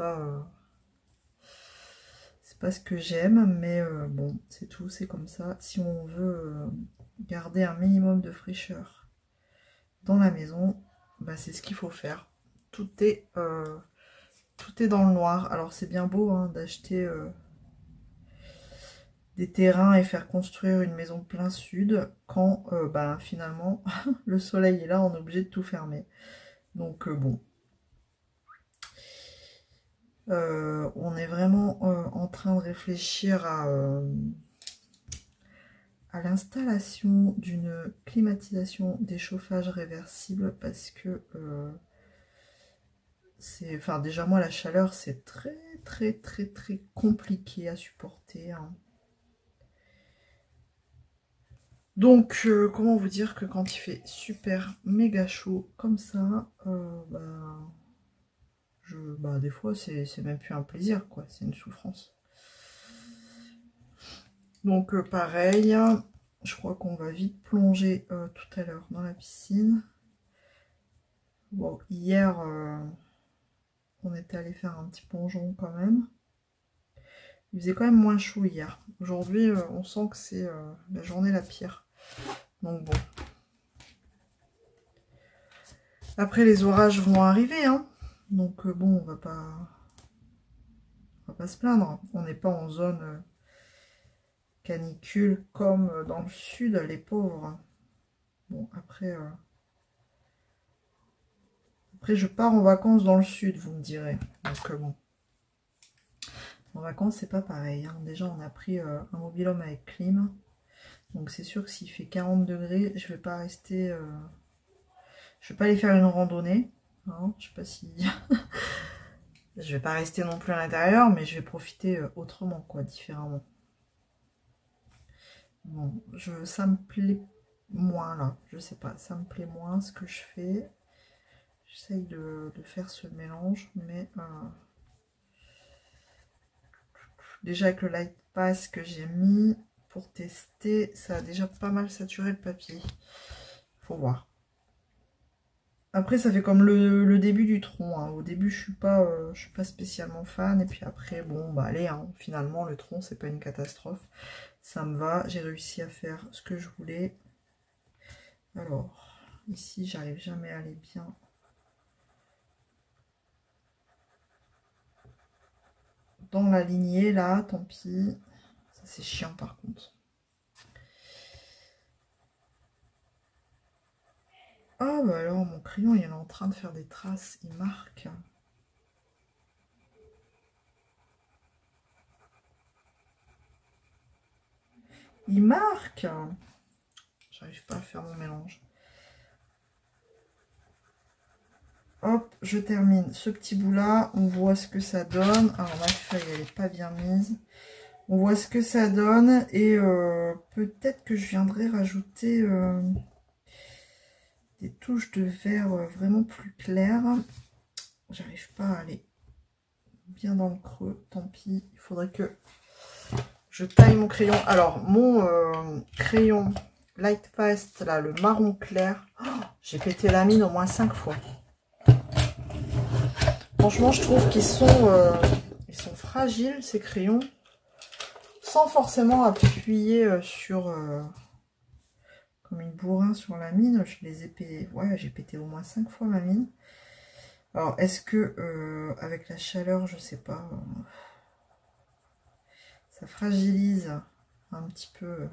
pas ce que j'aime, mais bon, c'est tout, c'est comme ça. Si on veut garder un minimum de fraîcheur dans la maison, bah, c'est ce qu'il faut faire. Tout est dans le noir. Alors c'est bien beau hein, d'acheter des terrains et faire construire une maison plein sud quand bah, finalement le soleil est là, on est obligé de tout fermer. Donc bon. On est vraiment en train de réfléchir à l'installation d'une climatisation des chauffages réversibles parce que enfin déjà moi la chaleur c'est très compliqué à supporter hein. Donc comment vous dire que quand il fait super méga chaud comme ça des fois c'est même plus un plaisir quoi, c'est une souffrance. Donc pareil, je crois qu'on va vite plonger tout à l'heure dans la piscine. Bon, hier on était allé faire un petit plongeon quand même. Il faisait quand même moins chaud hier. Aujourd'hui on sent que c'est la journée la pire. Donc bon. Après les orages vont arriver hein. Donc bon on va pas se plaindre. On n'est pas en zone canicule comme dans le sud, les pauvres. Bon, après, je pars en vacances dans le sud, vous me direz. Donc bon. En vacances, c'est pas pareil. Hein. Déjà, on a pris un mobil-home avec clim. Donc c'est sûr que s'il fait 40 degrés, je vais pas rester... je vais pas aller faire une randonnée. Hein. Je sais pas si... je vais pas rester non plus à l'intérieur, mais je vais profiter autrement, quoi, différemment. Bon, ça me plaît moins là, je sais pas, ça me plaît moins ce que je fais. J'essaye de faire ce mélange, mais déjà avec le light pass que j'ai mis pour tester, ça a déjà pas mal saturé le papier. Faut voir. Après ça fait comme le début du tronc. Hein. Au début je suis pas spécialement fan et puis après bon bah allez hein, finalement le tronc c'est pas une catastrophe. Ça me va, j'ai réussi à faire ce que je voulais. Alors, ici, j'arrive jamais à aller bien. Dans la lignée, là, tant pis. Ça, c'est chiant, par contre. Ah, bah alors, mon crayon, il est en train de faire des traces. Il marque. Il marque. J'arrive pas à faire mon mélange. Hop, je termine ce petit bout là. On voit ce que ça donne. Alors ma feuille, elle n'est pas bien mise. On voit ce que ça donne. Et peut-être que je viendrai rajouter des touches de vert vraiment plus claires. J'arrive pas à aller bien dans le creux. Tant pis, il faudrait que je taille mon crayon. Alors, mon crayon Light Fast, là, le marron clair, j'ai pété la mine au moins 5 fois. Franchement, je trouve qu'ils sont fragiles, ces crayons, sans forcément appuyer sur, comme une bourrin sur la mine. Je les ai pété, ouais, j'ai pété au moins 5 fois ma mine. Alors, est-ce que, avec la chaleur, je sais pas, ça fragilise un petit peu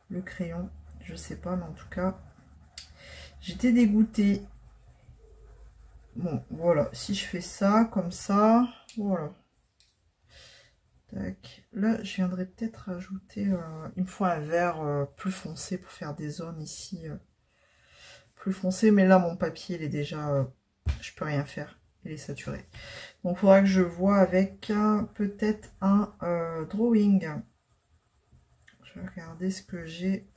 le crayon, je sais pas, mais en tout cas, j'étais dégoûtée. Bon, voilà, si je fais ça, comme ça, voilà. Tac. Là, je viendrai peut-être ajouter, il me faut un vert plus foncé pour faire des zones ici, plus foncé, mais là, mon papier, il est déjà, je peux rien faire, il est saturé. Donc, il faudra que je vois avec peut-être un drawing. Je vais regarder ce que j'ai.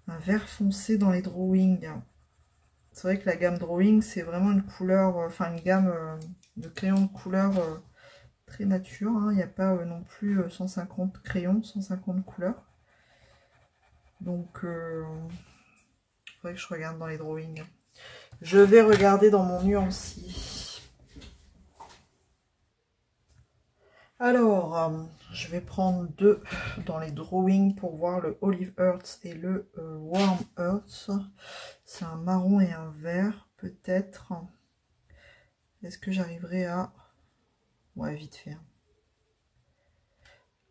Un vert foncé dans les drawings. C'est vrai que la gamme drawing, c'est vraiment une couleur, enfin une gamme de crayons de couleur très nature. Hein. Il n'y a pas non plus 150 crayons, 150 couleurs. Donc, il faudrait que je regarde dans les drawings. Je vais regarder dans mon nuancier. Alors, je vais prendre deux dans les drawings pour voir le Olive Earth et le Warm Earth. C'est un marron et un vert, peut-être. Est-ce que j'arriverai à... Ouais, vite fait.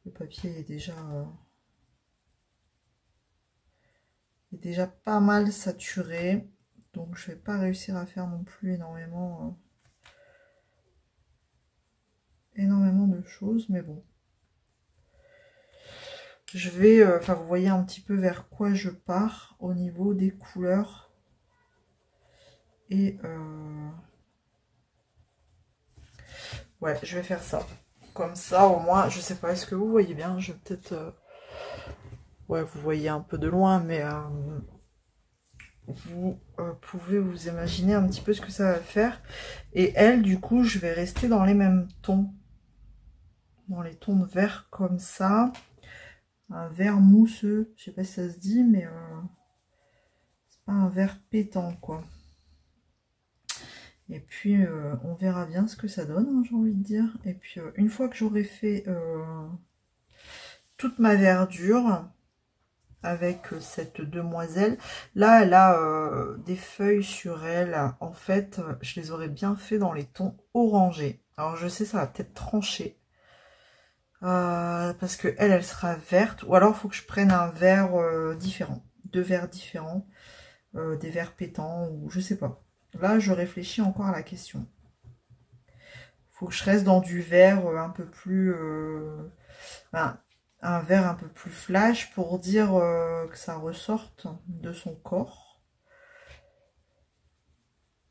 Le papier est déjà pas mal saturé. Donc, je vais pas réussir à faire non plus énormément de choses. Mais bon. Je vais... Enfin, vous voyez un petit peu vers quoi je pars au niveau des couleurs. Et... ouais, je vais faire ça. Comme ça, au moins, je sais pas, est-ce que vous voyez bien? Je vais peut-être... ouais, vous voyez un peu de loin, mais vous pouvez vous imaginer un petit peu ce que ça va faire. Et elle, du coup, je vais rester dans les mêmes tons. Dans les tons de vert comme ça. Un vert mousseux. Je sais pas si ça se dit, mais c'est pas un vert pétant, quoi. Et puis, on verra bien ce que ça donne, hein, j'ai envie de dire. Et puis, une fois que j'aurai fait toute ma verdure avec cette demoiselle, là, elle a des feuilles sur elle. En fait, je les aurais bien fait dans les tons orangés. Alors, je sais, ça va peut-être trancher. Parce que elle sera verte. Ou alors, il faut que je prenne un vert différent. Deux verts différents. Des verts pétants, ou je sais pas. Là, je réfléchis encore à la question. Faut que je reste dans du vert un peu plus... un vert un peu plus flash pour dire que ça ressorte de son corps.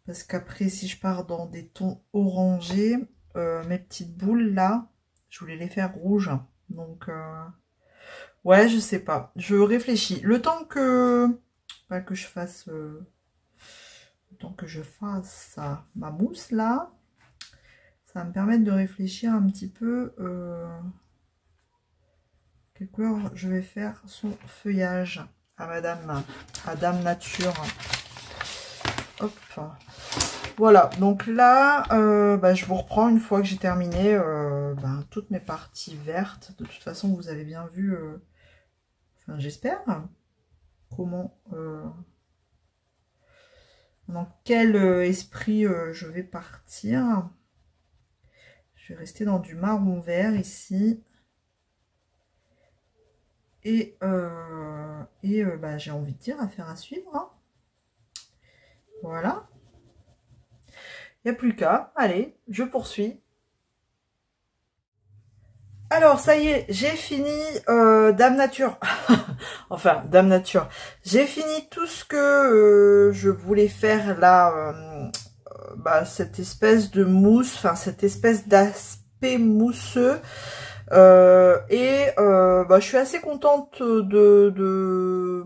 Parce qu'après, si je pars dans des tons orangés, mes petites boules là, je voulais les faire rouges. Donc, ouais, je sais pas. Je réfléchis. Le temps que... Pas que je fasse... ma mousse là, ça va me permettre de réfléchir un petit peu quelle couleur je vais faire son feuillage à Dame Nature. Hop, voilà. Donc là, je vous reprends une fois que j'ai terminé toutes mes parties vertes. De toute façon, vous avez bien vu, enfin j'espère, comment dans quel esprit je vais partir. Je vais rester dans du marron vert ici. Et j'ai envie de dire affaire à suivre. Hein. Voilà. Il n'y a plus qu'à. Allez, je poursuis. Alors, ça y est, j'ai fini Dame Nature. Enfin, Dame Nature. J'ai fini tout ce que je voulais faire là. Cette espèce de mousse, enfin cette espèce d'aspect mousseux. Je suis assez contente de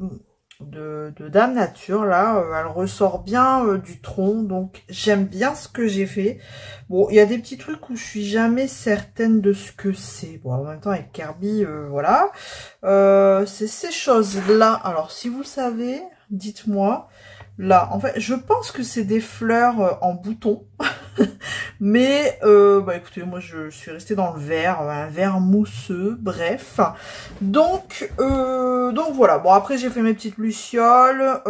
Dame Nature là, elle ressort bien du tronc, donc j'aime bien ce que j'ai fait. Bon, il y a des petits trucs où je suis jamais certaine de ce que c'est. Bon, en même temps avec Kirby, voilà. C'est ces choses là. Alors si vous savez, dites-moi. Là, en fait, je pense que c'est des fleurs en bouton. Mais, écoutez, moi, je suis restée dans le vert, un vert mousseux, bref. Donc voilà. Bon, après, j'ai fait mes petites lucioles.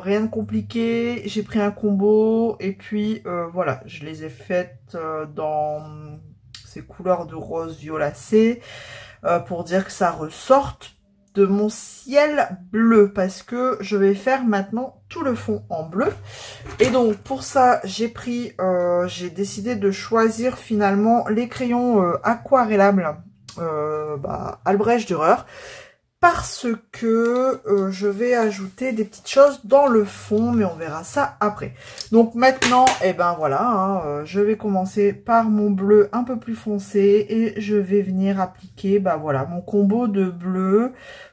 Rien de compliqué. J'ai pris un combo. Et puis, voilà, je les ai faites dans ces couleurs de rose violacé. Pour dire que ça ressorte de mon ciel bleu, parce que je vais faire maintenant tout le fond en bleu. Et donc pour ça j'ai décidé de choisir finalement les crayons aquarellables Albrecht Dürer. parce que je vais ajouter des petites choses dans le fond, mais on verra ça après. Donc maintenant, eh ben voilà, hein, je vais commencer par mon bleu un peu plus foncé et je vais venir appliquer, bah voilà, mon combo de bleu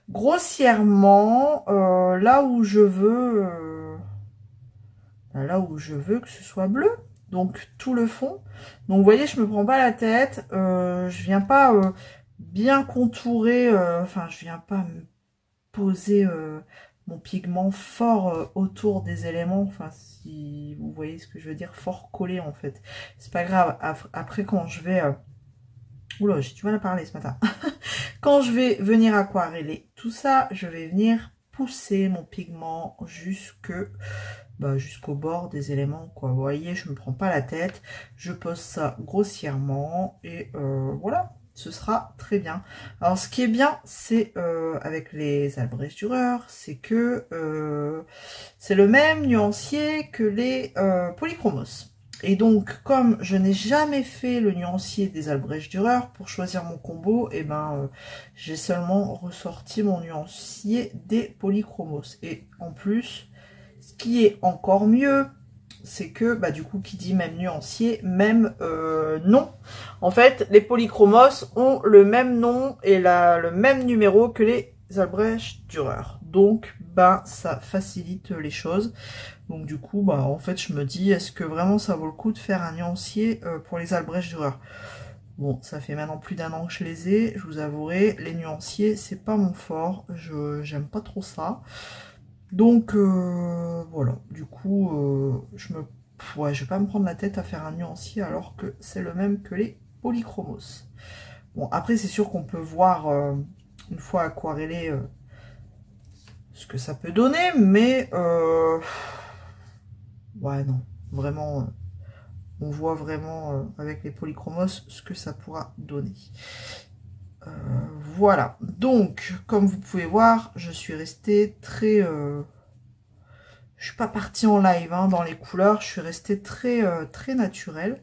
grossièrement là où je veux que ce soit bleu. Donc tout le fond. Donc vous voyez, je me prends pas la tête, je viens pas bien contourer, enfin je viens pas me poser mon pigment fort autour des éléments, enfin si vous voyez ce que je veux dire, fort collé en fait. C'est pas grave, après quand je vais... Oula, j'ai du mal à parler ce matin. Quand je vais venir aquareller tout ça, je vais venir pousser mon pigment jusqu'au bord des éléments, quoi. Vous voyez, je me prends pas la tête, je pose ça grossièrement et voilà, ce sera très bien. Alors ce qui est bien, c'est avec les Albrecht Dürer, c'est que c'est le même nuancier que les Polychromos. Et donc, comme je n'ai jamais fait le nuancier des Albrecht Dürer pour choisir mon combo, et j'ai seulement ressorti mon nuancier des Polychromos. Et en plus, ce qui est encore mieux, c'est que, du coup, qui dit même nuancier, même nom. En fait, les Polychromos ont le même nom et le même numéro que les Albrecht Dürer. Donc, ça facilite les choses. Donc du coup, en fait, je me dis, est-ce que vraiment ça vaut le coup de faire un nuancier pour les Albrecht Dürer? Bon, ça fait maintenant plus d'1 an que je les ai, je vous avouerai, les nuanciers, c'est pas mon fort, j'aime pas trop ça. Donc, voilà, du coup, je vais pas me prendre la tête à faire un nuancier alors que c'est le même que les Polychromos. Bon, après, c'est sûr qu'on peut voir, une fois aquarellé, ce que ça peut donner, mais... ouais, non, vraiment, on voit vraiment avec les Polychromos ce que ça pourra donner. Voilà, donc, comme vous pouvez voir, je suis restée très... je suis pas partie en live dans les couleurs, je suis restée très, très naturelle.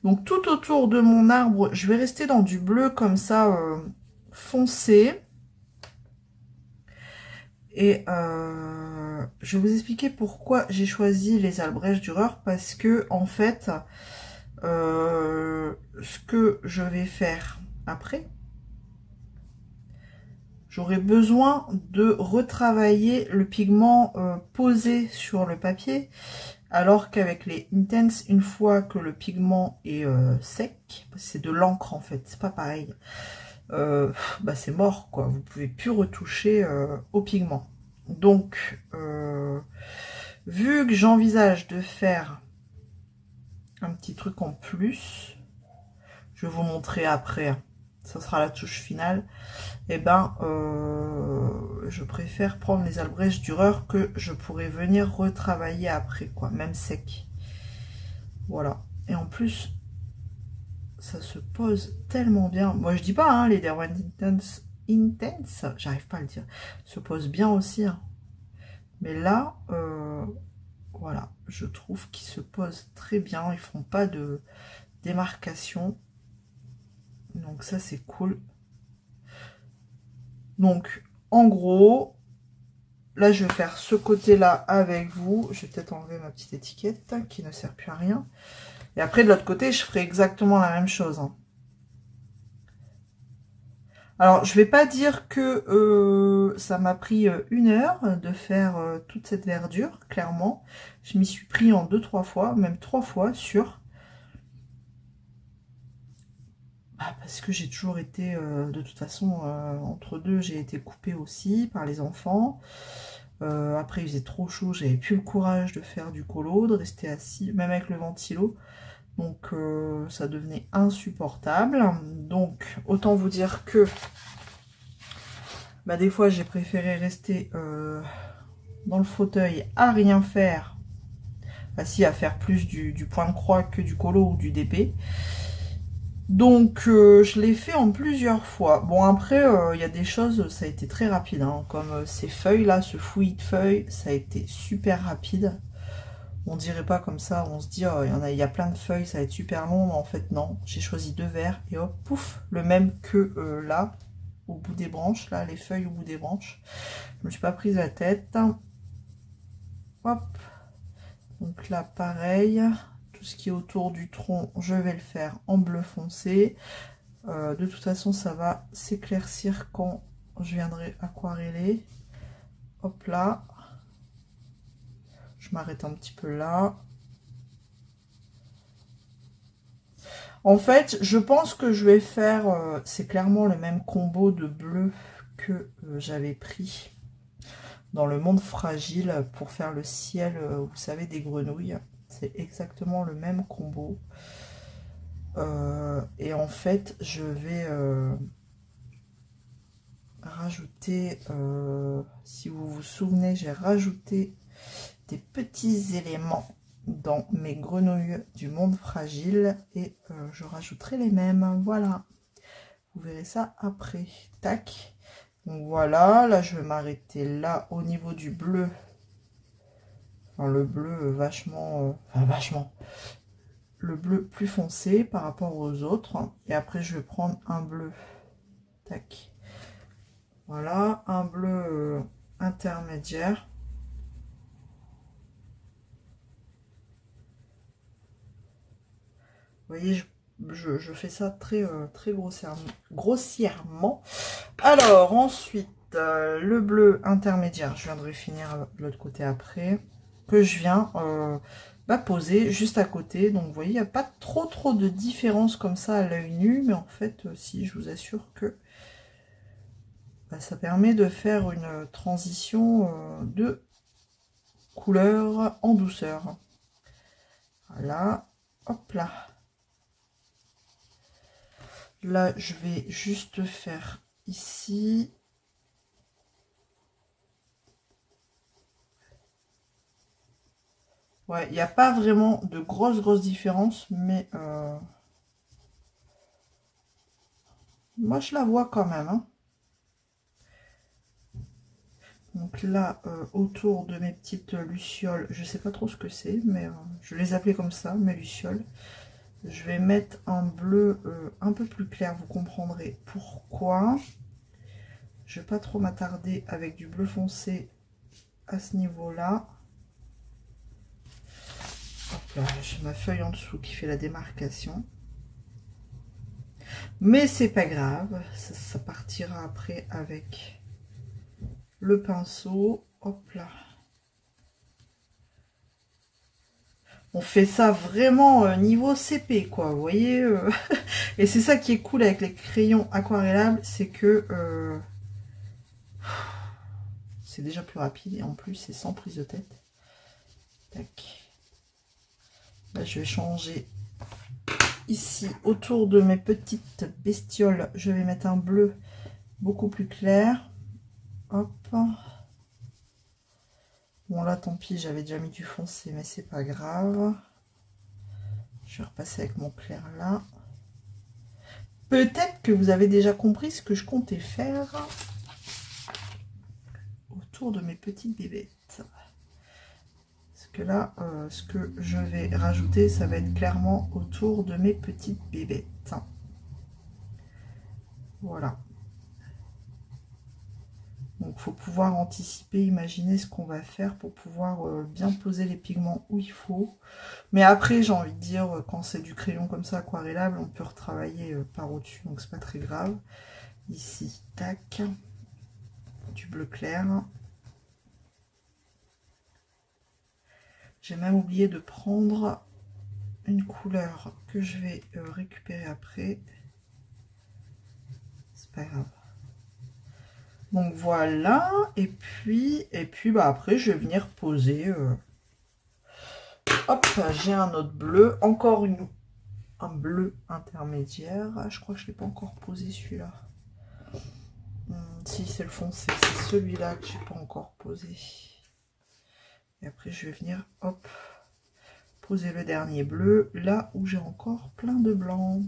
Donc, tout autour de mon arbre, je vais rester dans du bleu comme ça, foncé. Et je vais vous expliquer pourquoi j'ai choisi les Albrecht Dürer, parce que en fait, ce que je vais faire après, j'aurai besoin de retravailler le pigment posé sur le papier, alors qu'avec les Intense, une fois que le pigment est sec, c'est de l'encre en fait, c'est pas pareil. C'est mort quoi, vous pouvez plus retoucher au pigment. Donc vu que j'envisage de faire un petit truc en plus, je vais vous montrer après, ça sera la touche finale, et je préfère prendre les Albrecht Dürer que je pourrais venir retravailler après quoi, même sec. Voilà, et en plus ça se pose tellement bien. Moi, je dis pas, les Derwent Intense, j'arrive pas à le dire, se pose bien aussi. Mais là, voilà, je trouve qu'ils se posent très bien. Ils font pas de démarcation. Donc ça, c'est cool. Donc, en gros, là, je vais faire ce côté-là avec vous. Je vais peut-être enlever ma petite étiquette qui ne sert plus à rien. Et après, de l'autre côté, je ferai exactement la même chose. Alors, je vais pas dire que ça m'a pris 1 heure de faire toute cette verdure, clairement. Je m'y suis pris en 2-3 fois, même 3 fois, sûr. Parce que j'ai toujours été, de toute façon, entre deux, j'ai été coupée aussi par les enfants. Après, il faisait trop chaud, j'avais plus le courage de faire du colo, de rester assis, même avec le ventilo. Donc ça devenait insupportable. Donc autant vous dire que des fois j'ai préféré rester dans le fauteuil à rien faire, assis à faire plus du point de croix que du colo ou du DP. Donc je l'ai fait en plusieurs fois. Bon après il y a des choses, ça a été très rapide, comme ces feuilles là, ce fouillis de feuilles, ça a été super rapide. On dirait pas comme ça, on se dit oh, il y a plein de feuilles, ça va être super long, mais en fait non, j'ai choisi 2 verres et hop, pouf, le même que là, au bout des branches, là, les feuilles au bout des branches. Je me suis pas prise la tête. Hop. Donc là, pareil, tout ce qui est autour du tronc, je vais le faire en bleu foncé. De toute façon, ça va s'éclaircir quand je viendrai aquareller. Hop là. Je m'arrête un petit peu là. En fait, je pense que je vais faire, c'est clairement le même combo de bleu que j'avais pris dans le monde fragile pour faire le ciel, vous savez, des grenouilles. C'est exactement le même combo. Et en fait, je vais rajouter, si vous vous souvenez, j'ai rajouté des petits éléments dans mes grenouilles du monde fragile et je rajouterai les mêmes. Voilà, vous verrez ça après. Tac. Donc voilà, là je vais m'arrêter là au niveau du bleu. Enfin, le bleu vachement, le bleu plus foncé par rapport aux autres. Et après je vais prendre un bleu. Tac. Voilà, un bleu intermédiaire. Vous voyez, je fais ça très, très grossièrement. Alors, ensuite, le bleu intermédiaire, je viendrai finir de l'autre côté après, que je viens poser juste à côté. Donc, vous voyez, il n'y a pas trop de différence comme ça à l'œil nu, mais en fait, si, je vous assure que ça permet de faire une transition de couleur en douceur. Voilà, hop là. Là, je vais juste faire ici. Ouais, il n'y a pas vraiment de grosses différences, mais moi, je la vois quand même. Hein. Donc là, autour de mes petites lucioles, je ne sais pas trop ce que c'est, mais je les appelais comme ça, mes lucioles. Je vais mettre un bleu un peu plus clair, vous comprendrez pourquoi. Je ne vais pas trop m'attarder avec du bleu foncé à ce niveau-là. J'ai ma feuille en dessous qui fait la démarcation. Mais c'est pas grave, ça partira après avec le pinceau. Hop là. On fait ça vraiment niveau CP, quoi, vous voyez. Et c'est ça qui est cool avec les crayons aquarellables, c'est que c'est déjà plus rapide et en plus c'est sans prise de tête. Tac. Là, je vais changer ici autour de mes petites bestioles. Je vais mettre un bleu beaucoup plus clair. Hop. Bon là tant pis, j'avais déjà mis du foncé, mais c'est pas grave. Je vais repasser avec mon clair là. Peut-être que vous avez déjà compris ce que je comptais faire autour de mes petites bébêtes. Parce que là, ce que je vais rajouter, ça va être clairement autour de mes petites bébêtes. Voilà. Donc, il faut pouvoir anticiper, imaginer ce qu'on va faire pour pouvoir bien poser les pigments où il faut. Mais après, j'ai envie de dire, quand c'est du crayon comme ça, aquarellable, on peut retravailler par au-dessus. Donc, c'est pas très grave. Ici, tac. Du bleu clair. J'ai même oublié de prendre une couleur que je vais récupérer après. C'est pas grave. Donc voilà, et puis après je vais venir poser. Hop, j'ai un autre bleu, encore un bleu intermédiaire. Ah, je crois que je ne l'ai pas encore posé celui-là. Si c'est le foncé, c'est celui-là que je n'ai pas encore posé. Et après je vais venir, hop, poser le dernier bleu là où j'ai encore plein de blanc.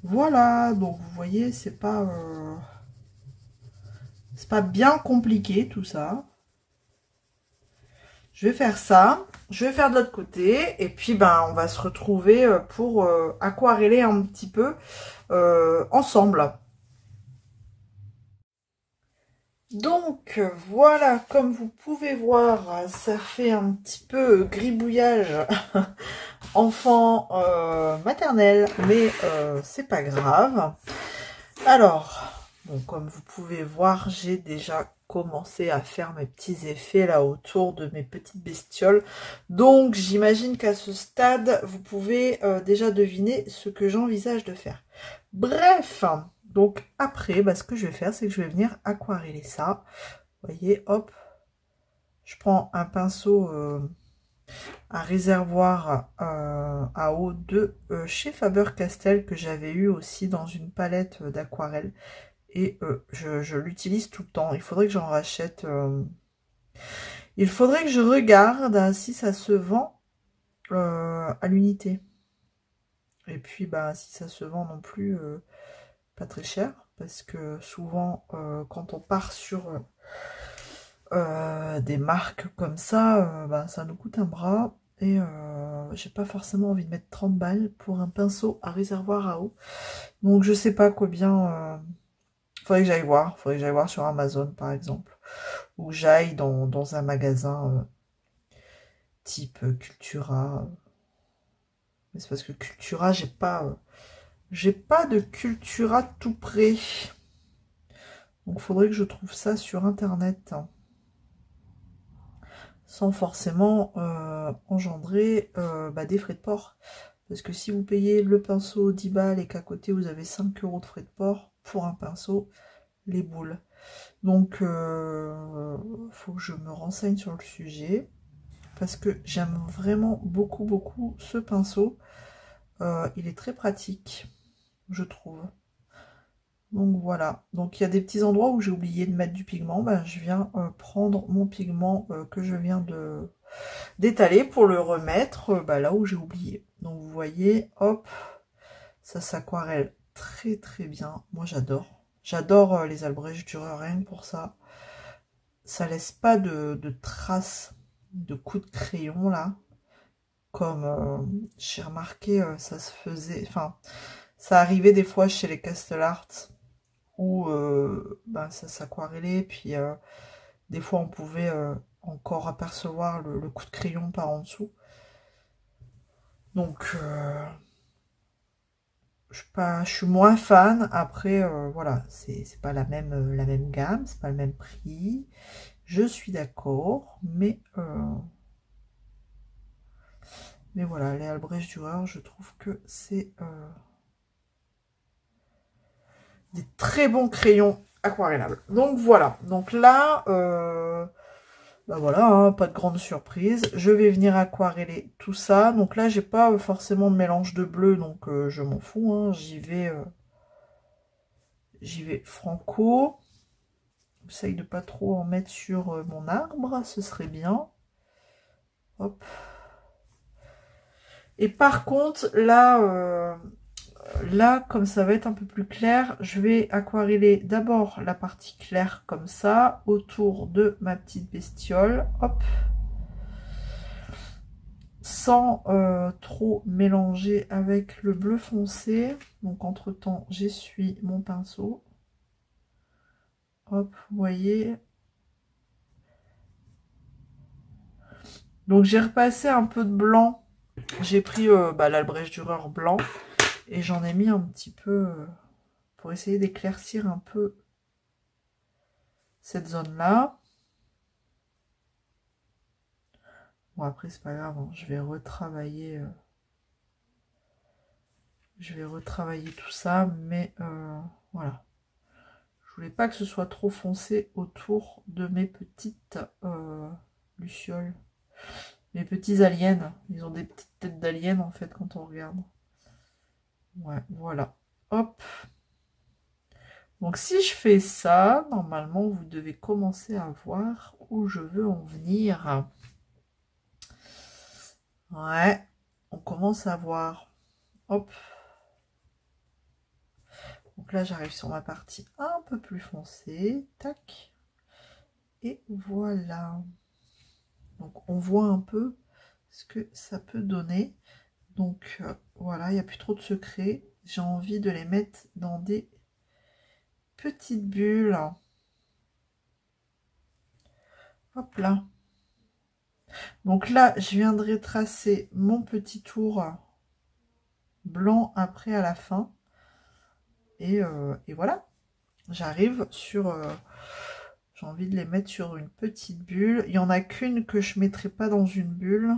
Voilà, donc vous voyez, c'est pas bien compliqué tout ça. Je vais faire ça, je vais faire de l'autre côté et puis on va se retrouver pour aquareller un petit peu ensemble. Donc voilà, comme vous pouvez voir, ça fait un petit peu gribouillage enfant maternel, mais c'est pas grave. Alors, bon, comme vous pouvez voir, j'ai déjà commencé à faire mes petits effets là autour de mes petites bestioles. Donc j'imagine qu'à ce stade, vous pouvez déjà deviner ce que j'envisage de faire. Bref, donc après, bah, ce que je vais faire, c'est que je vais venir aquareller ça. Vous voyez, hop, je prends un pinceau, un réservoir à eau de chez Faber-Castell que j'avais eu aussi dans une palette d'aquarelle. Et je l'utilise tout le temps. Il faudrait que j'en rachète. Il faudrait que je regarde si ça se vend à l'unité. Et puis, bah, si ça se vend non plus pas très cher. Parce que souvent, quand on part sur des marques comme ça, bah, ça nous coûte un bras. Et j'ai pas forcément envie de mettre 30 balles pour un pinceau à réservoir à eau. Donc, je sais pas combien... faudrait que j'aille voir. Faudrait que j'aille voir sur Amazon, par exemple. Ou j'aille dans un magasin type Cultura. Mais c'est parce que Cultura, j'ai pas de Cultura tout près. Donc faudrait que je trouve ça sur internet. Sans forcément engendrer bah, des frais de port. Parce que si vous payez le pinceau 10 balles et qu'à côté vous avez 5 € de frais de port pour un pinceau, les boules. Donc faut que je me renseigne sur le sujet. Parce que j'aime vraiment beaucoup ce pinceau. Il est très pratique, je trouve. Donc voilà. Donc il y a des petits endroits où j'ai oublié de mettre du pigment. Ben, je viens prendre mon pigment que je viens d'étaler pour le remettre bah, là où j'ai oublié. Donc vous voyez, hop, ça s'aquarelle très bien. Moi j'adore. J'adore les Albrecht Dürer, rien que pour ça. Ça laisse pas de traces de coups de crayon là. Comme j'ai remarqué, ça se faisait, enfin, ça arrivait des fois chez les Castellart où ben, ça s'aquarellait, puis des fois on pouvait encore apercevoir le coup de crayon par en dessous. Donc, je suis moins fan. Après, voilà, c'est pas la même gamme, c'est pas le même prix. Je suis d'accord, mais voilà, les Albrecht Dürer, je trouve que c'est des très bons crayons aquarellables. Donc voilà, donc là, bah voilà, hein, pas de grande surprise. Je vais venir aquareller tout ça. Donc là, j'ai pas forcément de mélange de bleu, donc je m'en fous. Hein, j'y vais franco. J'essaye de pas trop en mettre sur mon arbre, ce serait bien. Hop. Et par contre, là, comme ça va être un peu plus clair, je vais aquareller d'abord la partie claire comme ça, autour de ma petite bestiole. Hop. Sans trop mélanger avec le bleu foncé. Donc, entre-temps, j'essuie mon pinceau. Hop, vous voyez. Donc, j'ai repassé un peu de blanc. J'ai pris bah, l'Albrecht Dürer blanc. Et j'en ai mis un petit peu pour essayer d'éclaircir un peu cette zone-là. Bon, après, c'est pas grave, hein, je vais retravailler. Je vais retravailler tout ça, mais voilà. Je voulais pas que ce soit trop foncé autour de mes petites lucioles. Mes petits aliens. Ils ont des petites têtes d'aliens en fait quand on regarde. Ouais, voilà. Hop. Donc si je fais ça, normalement vous devez commencer à voir où je veux en venir. Ouais, on commence à voir. Hop. Donc là j'arrive sur ma partie un peu plus foncée. Tac. Et voilà. Donc on voit un peu ce que ça peut donner. Donc voilà, il n'y a plus trop de secrets. J'ai envie de les mettre dans des petites bulles. Hop là. Donc là, je viendrai tracer mon petit tour blanc après à la fin. Et voilà. J'arrive sur... j'ai envie de les mettre sur une petite bulle. Il n'y en a qu'une que je ne mettrai pas dans une bulle.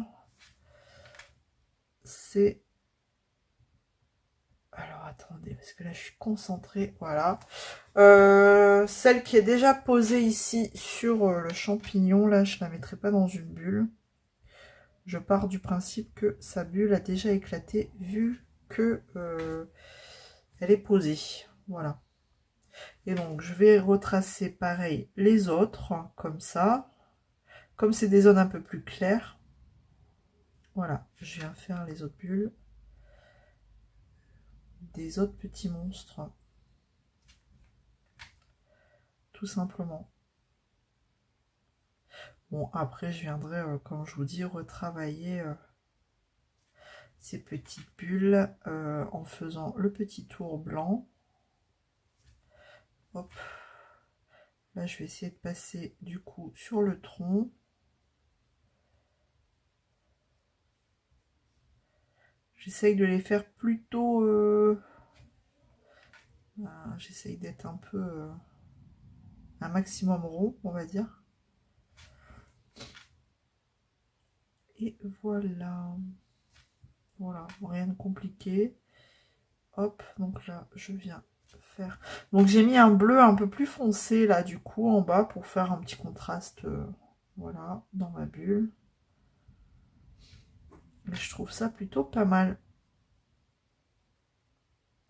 C'est... Alors, attendez, parce que là, je suis concentrée. Voilà. Celle qui est déjà posée ici sur le champignon, là, je ne la mettrai pas dans une bulle. Je pars du principe que sa bulle a déjà éclaté, vu que elle est posée. Voilà. Et donc, je vais retracer pareil les autres, comme ça. Comme c'est des zones un peu plus claires. Voilà, je viens faire les autres bulles. Des autres petits monstres. Tout simplement. Bon, après, je viendrai, comme je vous dis, retravailler ces petites bulles en faisant le petit tour blanc. Hop. Là, je vais essayer de passer du coup sur le tronc. J'essaye de les faire plutôt... j'essaye d'être un peu... un maximum rond, on va dire. Et voilà. Voilà, rien de compliqué. Hop, donc là, je viens faire... Donc j'ai mis un bleu un peu plus foncé, là, du coup, en bas, pour faire un petit contraste, voilà, dans ma bulle. Et je trouve ça plutôt pas mal.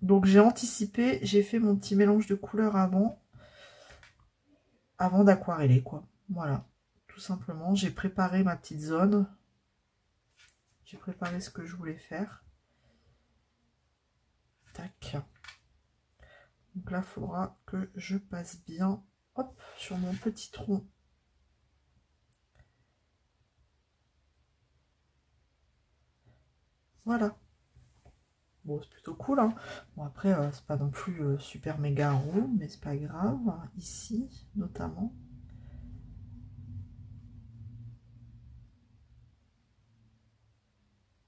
Donc j'ai anticipé, j'ai fait mon petit mélange de couleurs avant d'aquareller, quoi. Voilà, tout simplement. J'ai préparé ma petite zone. J'ai préparé ce que je voulais faire. Tac. Donc là, il faudra que je passe bien, hop, sur mon petit tronc. Voilà. Bon, c'est plutôt cool, hein. Bon, après, c'est pas non plus super méga rond, mais c'est pas grave. Ici, notamment.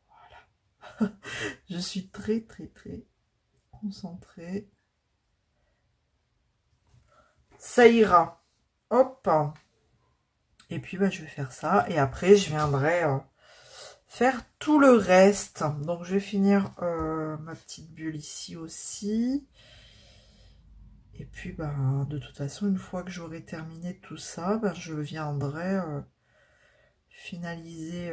Voilà. Je suis très, très, très concentrée. Ça ira. Hop. Et puis, bah, je vais faire ça. Et après, je viendrai faire tout le reste. Donc, je vais finir ma petite bulle ici aussi. Et puis, bah, de toute façon, une fois que j'aurai terminé tout ça, bah, je viendrai finaliser,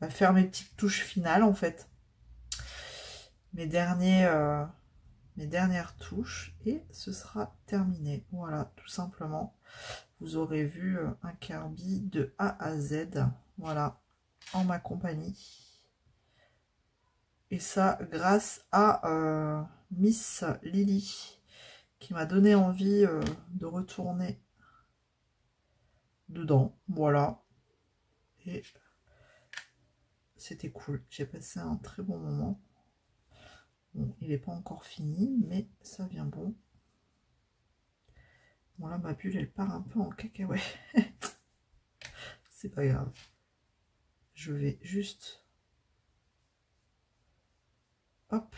bah, faire mes petites touches finales, en fait. Mes dernières touches. Et ce sera terminé. Voilà, tout simplement. Vous aurez vu un Kirby de A à Z. Voilà, en ma compagnie. Et ça, grâce à Miss Lily, qui m'a donné envie de retourner dedans. Voilà. Et c'était cool. J'ai passé un très bon moment. Bon, il n'est pas encore fini, mais ça vient bon. Bon, là, ma bulle, elle part un peu en cacahuète. C'est pas grave. Je vais juste... Hop.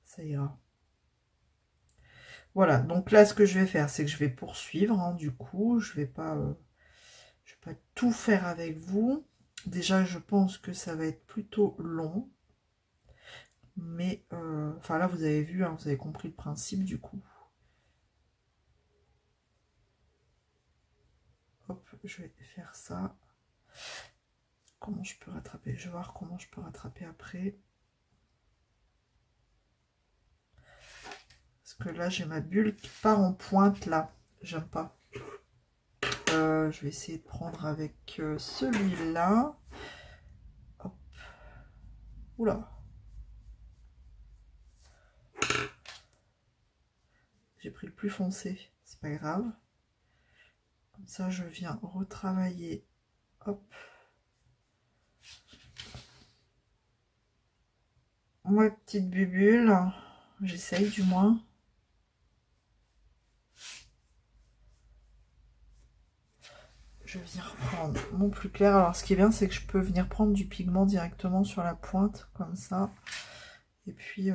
Ça ira. Voilà, donc là, ce que je vais faire, c'est que je vais poursuivre, hein, du coup. Je vais pas tout faire avec vous. Déjà, je pense que ça va être plutôt long. Mais, enfin là, vous avez vu, hein, vous avez compris le principe, du coup. Hop, je vais faire ça. Comment je peux rattraper? Je vais voir comment je peux rattraper après. Parce que là, j'ai ma bulle qui part en pointe, là. J'aime pas. Je vais essayer de prendre avec celui-là. Hop. Oula. J'ai pris le plus foncé. C'est pas grave. Comme ça, je viens retravailler. Hop. Ma petite bubule. J'essaye du moins. je viens reprendre mon plus clair. Alors ce qui est bien, c'est que je peux venir prendre du pigment directement sur la pointe, comme ça. Et puis,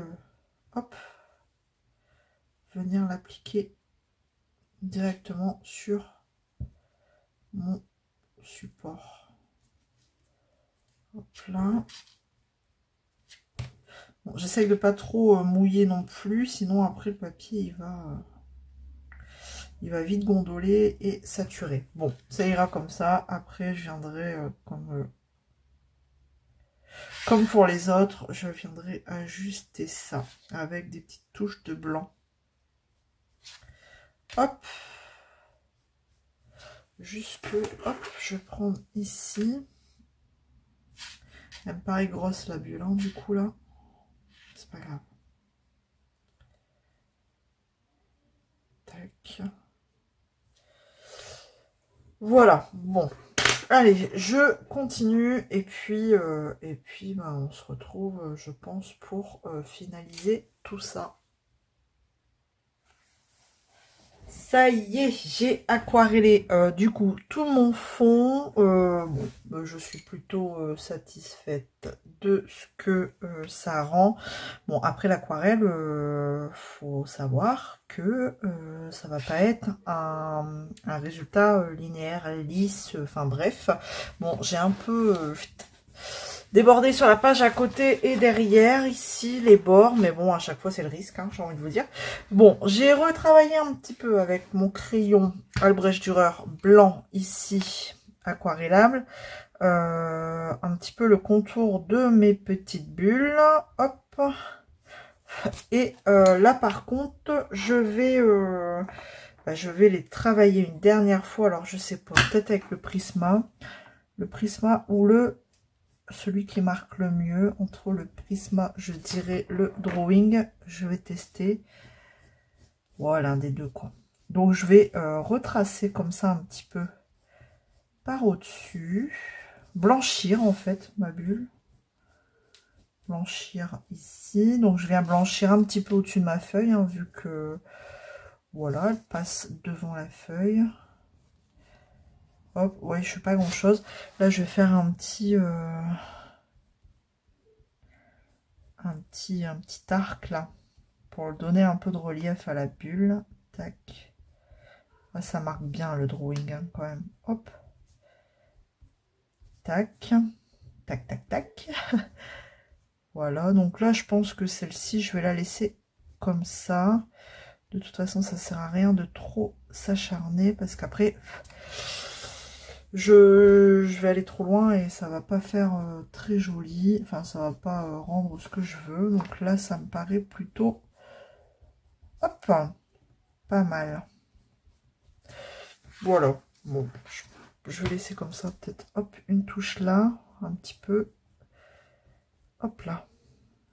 hop, venir l'appliquer directement sur mon support. Hop là. Bon, j'essaye de pas trop mouiller non plus, sinon après le papier il va vite gondoler et saturer. Bon, ça ira comme ça. Après, je viendrai comme pour les autres, je viendrai ajuster ça avec des petites touches de blanc. Hop. Jusque, hop, je vais prendre ici. Elle me paraît grosse la bulle, hein, du coup là. C'est pas grave. Tac. Voilà, bon. Allez, je continue et puis bah, on se retrouve, je pense, pour finaliser tout ça. Ça y est, j'ai aquarellé du coup tout mon fond. Bon, je suis plutôt satisfaite de ce que ça rend. Bon, après l'aquarelle, faut savoir que ça va pas être un résultat linéaire, lisse, enfin bref. Bon, j'ai un peu débordé sur la page à côté et derrière, ici, les bords. Mais bon, à chaque fois, c'est le risque, hein, j'ai envie de vous dire. Bon, j'ai retravaillé un petit peu avec mon crayon Albrecht Dürer blanc, ici, aquarellable. Un petit peu le contour de mes petites bulles. Hop. Et là, par contre, je vais les travailler une dernière fois. Alors, je sais pas, peut-être avec le Prisma. Le Prisma ou celui qui marque le mieux entre le Prisma, je dirais le Drawing. Je vais tester. Voilà, l'un des deux, quoi. Donc, je vais retracer comme ça un petit peu par au-dessus. Blanchir, en fait, ma bulle. Blanchir ici. Donc, je viens blanchir un petit peu au-dessus de ma feuille, hein, vu que, voilà, elle passe devant la feuille. Hop, ouais, je fais pas grand-chose. Là, je vais faire un petit arc, là, pour donner un peu de relief à la bulle. Tac. Ah, ça marque bien le drawing, hein, quand même. Hop. Tac. Tac, tac, tac. Voilà, donc là, je pense que celle-ci, je vais la laisser comme ça. De toute façon, ça sert à rien de trop s'acharner, parce qu'après, je vais aller trop loin et ça va pas faire très joli. Enfin, ça va pas rendre ce que je veux. Donc là, ça me paraît plutôt... Hop, pas mal. Voilà. Bon, je vais laisser comme ça, peut-être, hop, une touche là, un petit peu. Hop là,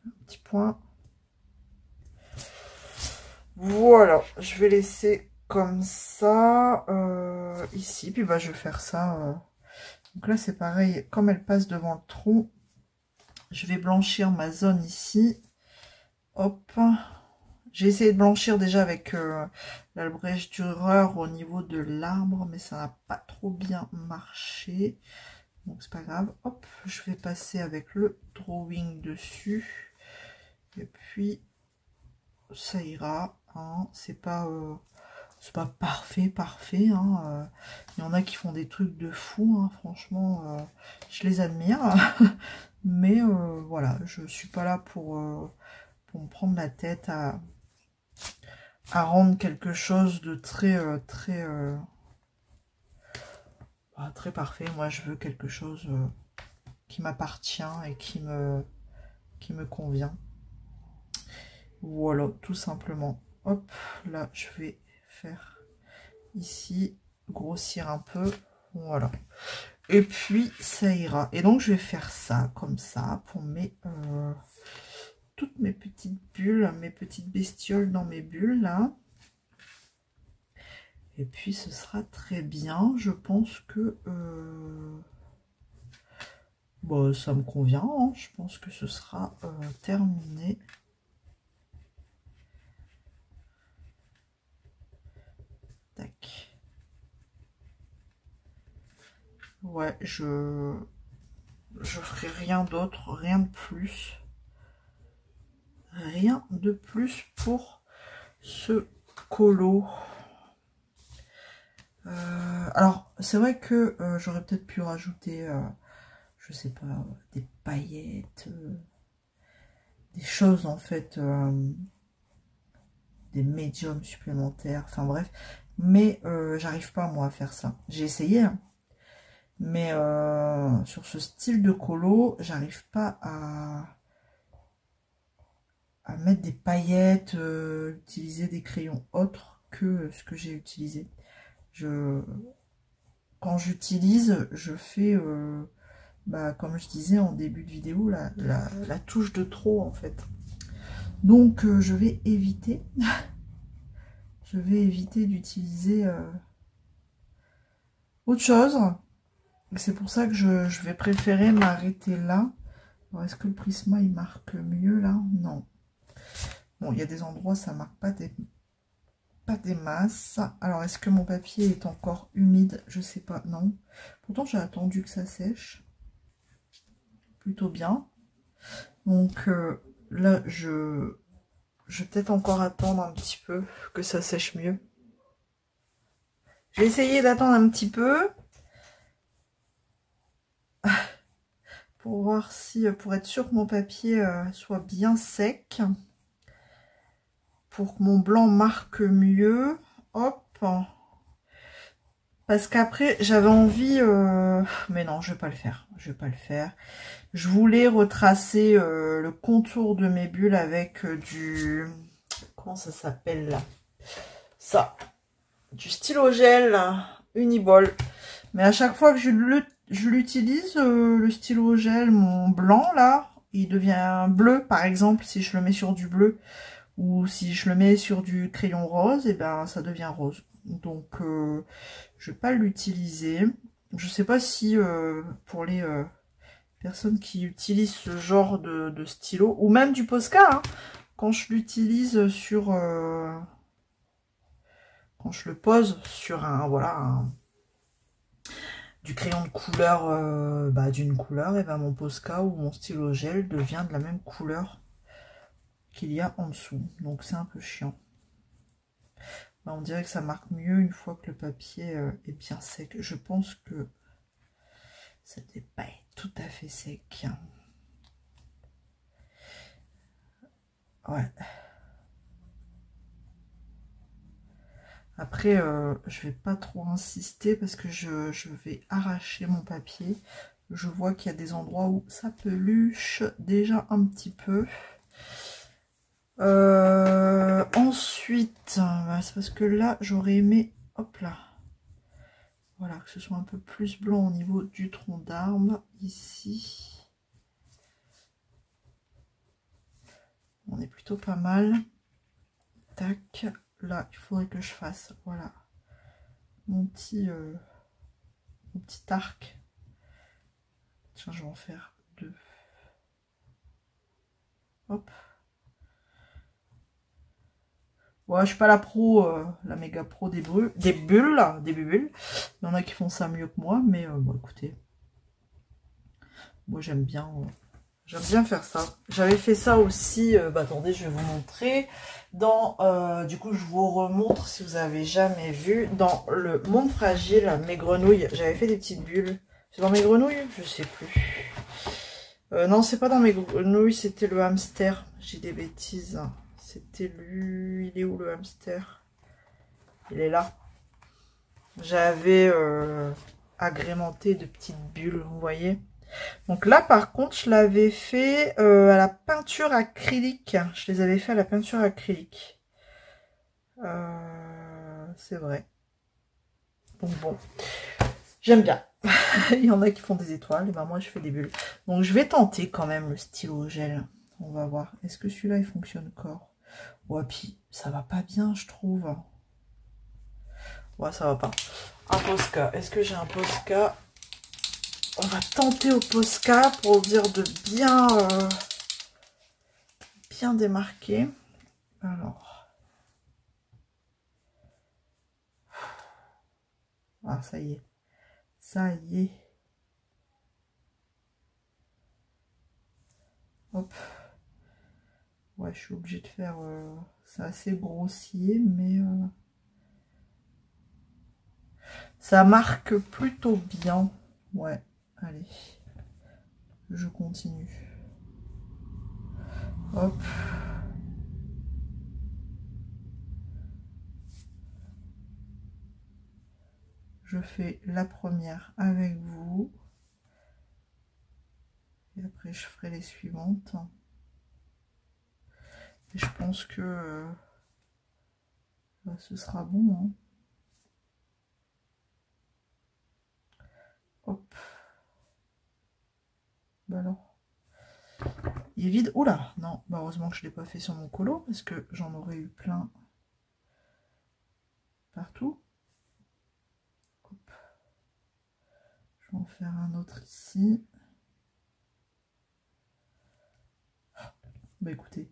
un petit point. Voilà, je vais laisser comme ça, ici, puis bah je vais faire ça. Donc là, c'est pareil, comme elle passe devant le trou, je vais blanchir ma zone ici. Hop. J'ai essayé de blanchir déjà avec l'Albrecht Dürer au niveau de l'arbre, mais ça n'a pas trop bien marché. Donc c'est pas grave. Hop, je vais passer avec le drawing dessus. Et puis ça ira. Hein. C'est pas parfait. Hein. Il y en a qui font des trucs de fou. Hein. Franchement, je les admire. Mais voilà, je suis pas là pour me prendre la tête à rendre quelque chose de très très parfait. Moi, je veux quelque chose qui m'appartient et qui me convient. Voilà, tout simplement. Hop, là, je vais faire ici, grossir un peu. Voilà. Et puis, ça ira. Et donc, je vais faire ça, comme ça, pour toutes mes petites bulles, mes petites bestioles dans mes bulles, là. Et puis, ce sera très bien. Je pense que... bon, ça me convient. Hein. Je pense que ce sera terminé. Tac. Ouais, je ferai rien d'autre, rien de plus. Rien de plus pour ce colo. Alors, c'est vrai que j'aurais peut-être pu rajouter, je sais pas, des paillettes, des choses en fait, des médiums supplémentaires, enfin bref. Mais j'arrive pas moi à faire ça. J'ai essayé, hein, mais sur ce style de colo, j'arrive pas à mettre des paillettes, utiliser des crayons autres que ce que j'ai utilisé. Quand j'utilise, je fais, comme je disais en début de vidéo, la touche de trop en fait. Donc je vais éviter, d'utiliser autre chose. C'est pour ça que je vais préférer m'arrêter là. Alors est-ce que le Prisma il marque mieux là? Non. Bon, il y a des endroits ça marque pas des masses. Alors est-ce que mon papier est encore humide? Je sais pas, non. Pourtant j'ai attendu que ça sèche. Plutôt bien. Donc là je vais peut-être encore attendre un petit peu que ça sèche mieux. Je vais essayer d'attendre un petit peu pour voir si, pour être sûr que mon papier soit bien sec, pour que mon blanc marque mieux. Hop. Parce qu'après j'avais envie, mais non, je vais pas le faire. Je vais pas le faire. Je voulais retracer le contour de mes bulles avec du, comment ça s'appelle là, ça, du stylo gel Uniball. Mais à chaque fois que je l'utilise, le stylo gel, mon blanc là, il devient bleu. Par exemple, si je le mets sur du bleu ou si je le mets sur du crayon rose, et ben ça devient rose. Donc je vais pas l'utiliser. Je sais pas si pour les personnes qui utilisent ce genre de stylo, ou même du Posca, hein, quand je l'utilise sur quand je le pose sur un, voilà, du crayon de couleur, d'une couleur, et ben mon Posca ou mon stylo gel devient de la même couleur qu'il y a en dessous. Donc c'est un peu chiant. On dirait que ça marque mieux une fois que le papier est bien sec. Je pense que ça ne devait pas être tout à fait sec. Ouais. Après, je vais pas trop insister parce que je vais arracher mon papier. Je vois qu'il y a des endroits où ça peluche déjà un petit peu. Ensuite, c'est parce que là, j'aurais aimé, hop là, voilà, que ce soit un peu plus blanc au niveau du tronc d'arbre, ici. On est plutôt pas mal. Tac, là, il faudrait que je fasse, voilà, mon petit arc. Tiens, je vais en faire 2. Hop. Ouais, je suis pas la pro, la méga pro des bulles. Il y en a qui font ça mieux que moi, mais bon, écoutez. Moi, j'aime bien faire ça. J'avais fait ça aussi, attendez, je vais vous montrer. Dans, du coup, je vous remontre si vous avez jamais vu. Dans le Monde Fragile, mes grenouilles, j'avais fait des petites bulles. C'est dans mes grenouilles? Je sais plus. Non, c'est pas dans mes grenouilles, c'était le hamster. J'ai des bêtises. C'était lui. Il est où le hamster? Il est là. J'avais agrémenté de petites bulles, vous voyez. Donc là, par contre, je l'avais fait à la peinture acrylique. Je les avais fait à la peinture acrylique. C'est vrai. Donc bon, j'aime bien. Il y en a qui font des étoiles, et ben moi je fais des bulles. Donc je vais tenter quand même le stylo gel. On va voir. Est-ce que celui-là il fonctionne encore? Ouais, puis ça va pas bien, je trouve. Ouais, ça va pas. Un Posca. Est-ce que j'ai un Posca? On va tenter au Posca pour dire de bien, bien démarquer. Alors. Ah, ça y est. Ça y est. Hop. Ouais, je suis obligée de faire... c'est assez grossier, mais... ça marque plutôt bien. Ouais, allez. Je continue. Hop. Je fais la première avec vous. Et après, je ferai les suivantes. Et je pense que ce sera bon. Hein. Hop. Bah alors. Il est vide. Oula, non. Bah heureusement que je ne l'ai pas fait sur mon colo parce que j'en aurais eu plein partout. Hop. Je vais en faire un autre ici. Bah écoutez.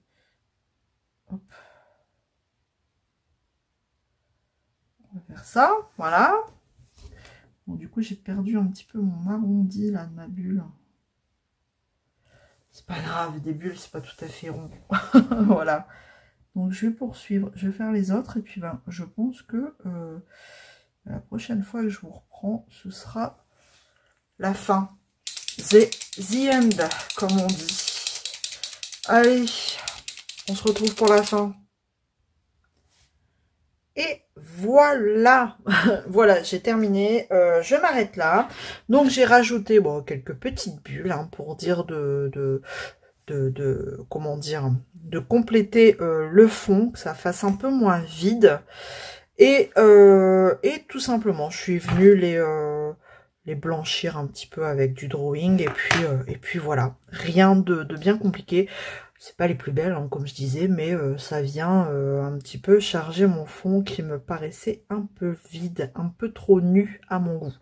Hop. On va faire ça. Voilà. Bon, du coup, j'ai perdu un petit peu mon arrondi là de ma bulle. C'est pas grave, des bulles, c'est pas tout à fait rond. Voilà. Donc, je vais poursuivre. Je vais faire les autres. Et puis, ben, je pense que la prochaine fois que je vous reprends, ce sera la fin. The end, comme on dit. Allez, on se retrouve pour la fin. Et voilà, voilà, j'ai terminé, je m'arrête là. Donc j'ai rajouté bon, quelques petites bulles hein, pour dire comment dire, de compléter le fond, que ça fasse un peu moins vide. Et tout simplement, je suis venue les blanchir un petit peu avec du drawing. Et puis voilà, rien de bien compliqué. C'est pas les plus belles, hein, comme je disais, mais ça vient un petit peu charger mon fond qui me paraissait un peu vide, un peu trop nu à mon goût.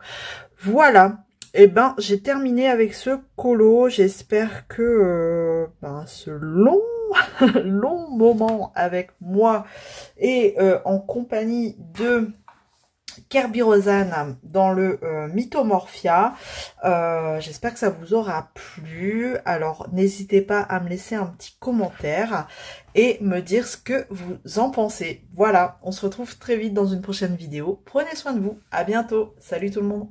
Voilà, et ben j'ai terminé avec ce colo. J'espère que ce long, long moment avec moi et en compagnie de Kerberosan dans le Mythomorphia. J'espère que ça vous aura plu. Alors, n'hésitez pas à me laisser un petit commentaire et me dire ce que vous en pensez. Voilà, on se retrouve très vite dans une prochaine vidéo. Prenez soin de vous. À bientôt. Salut tout le monde.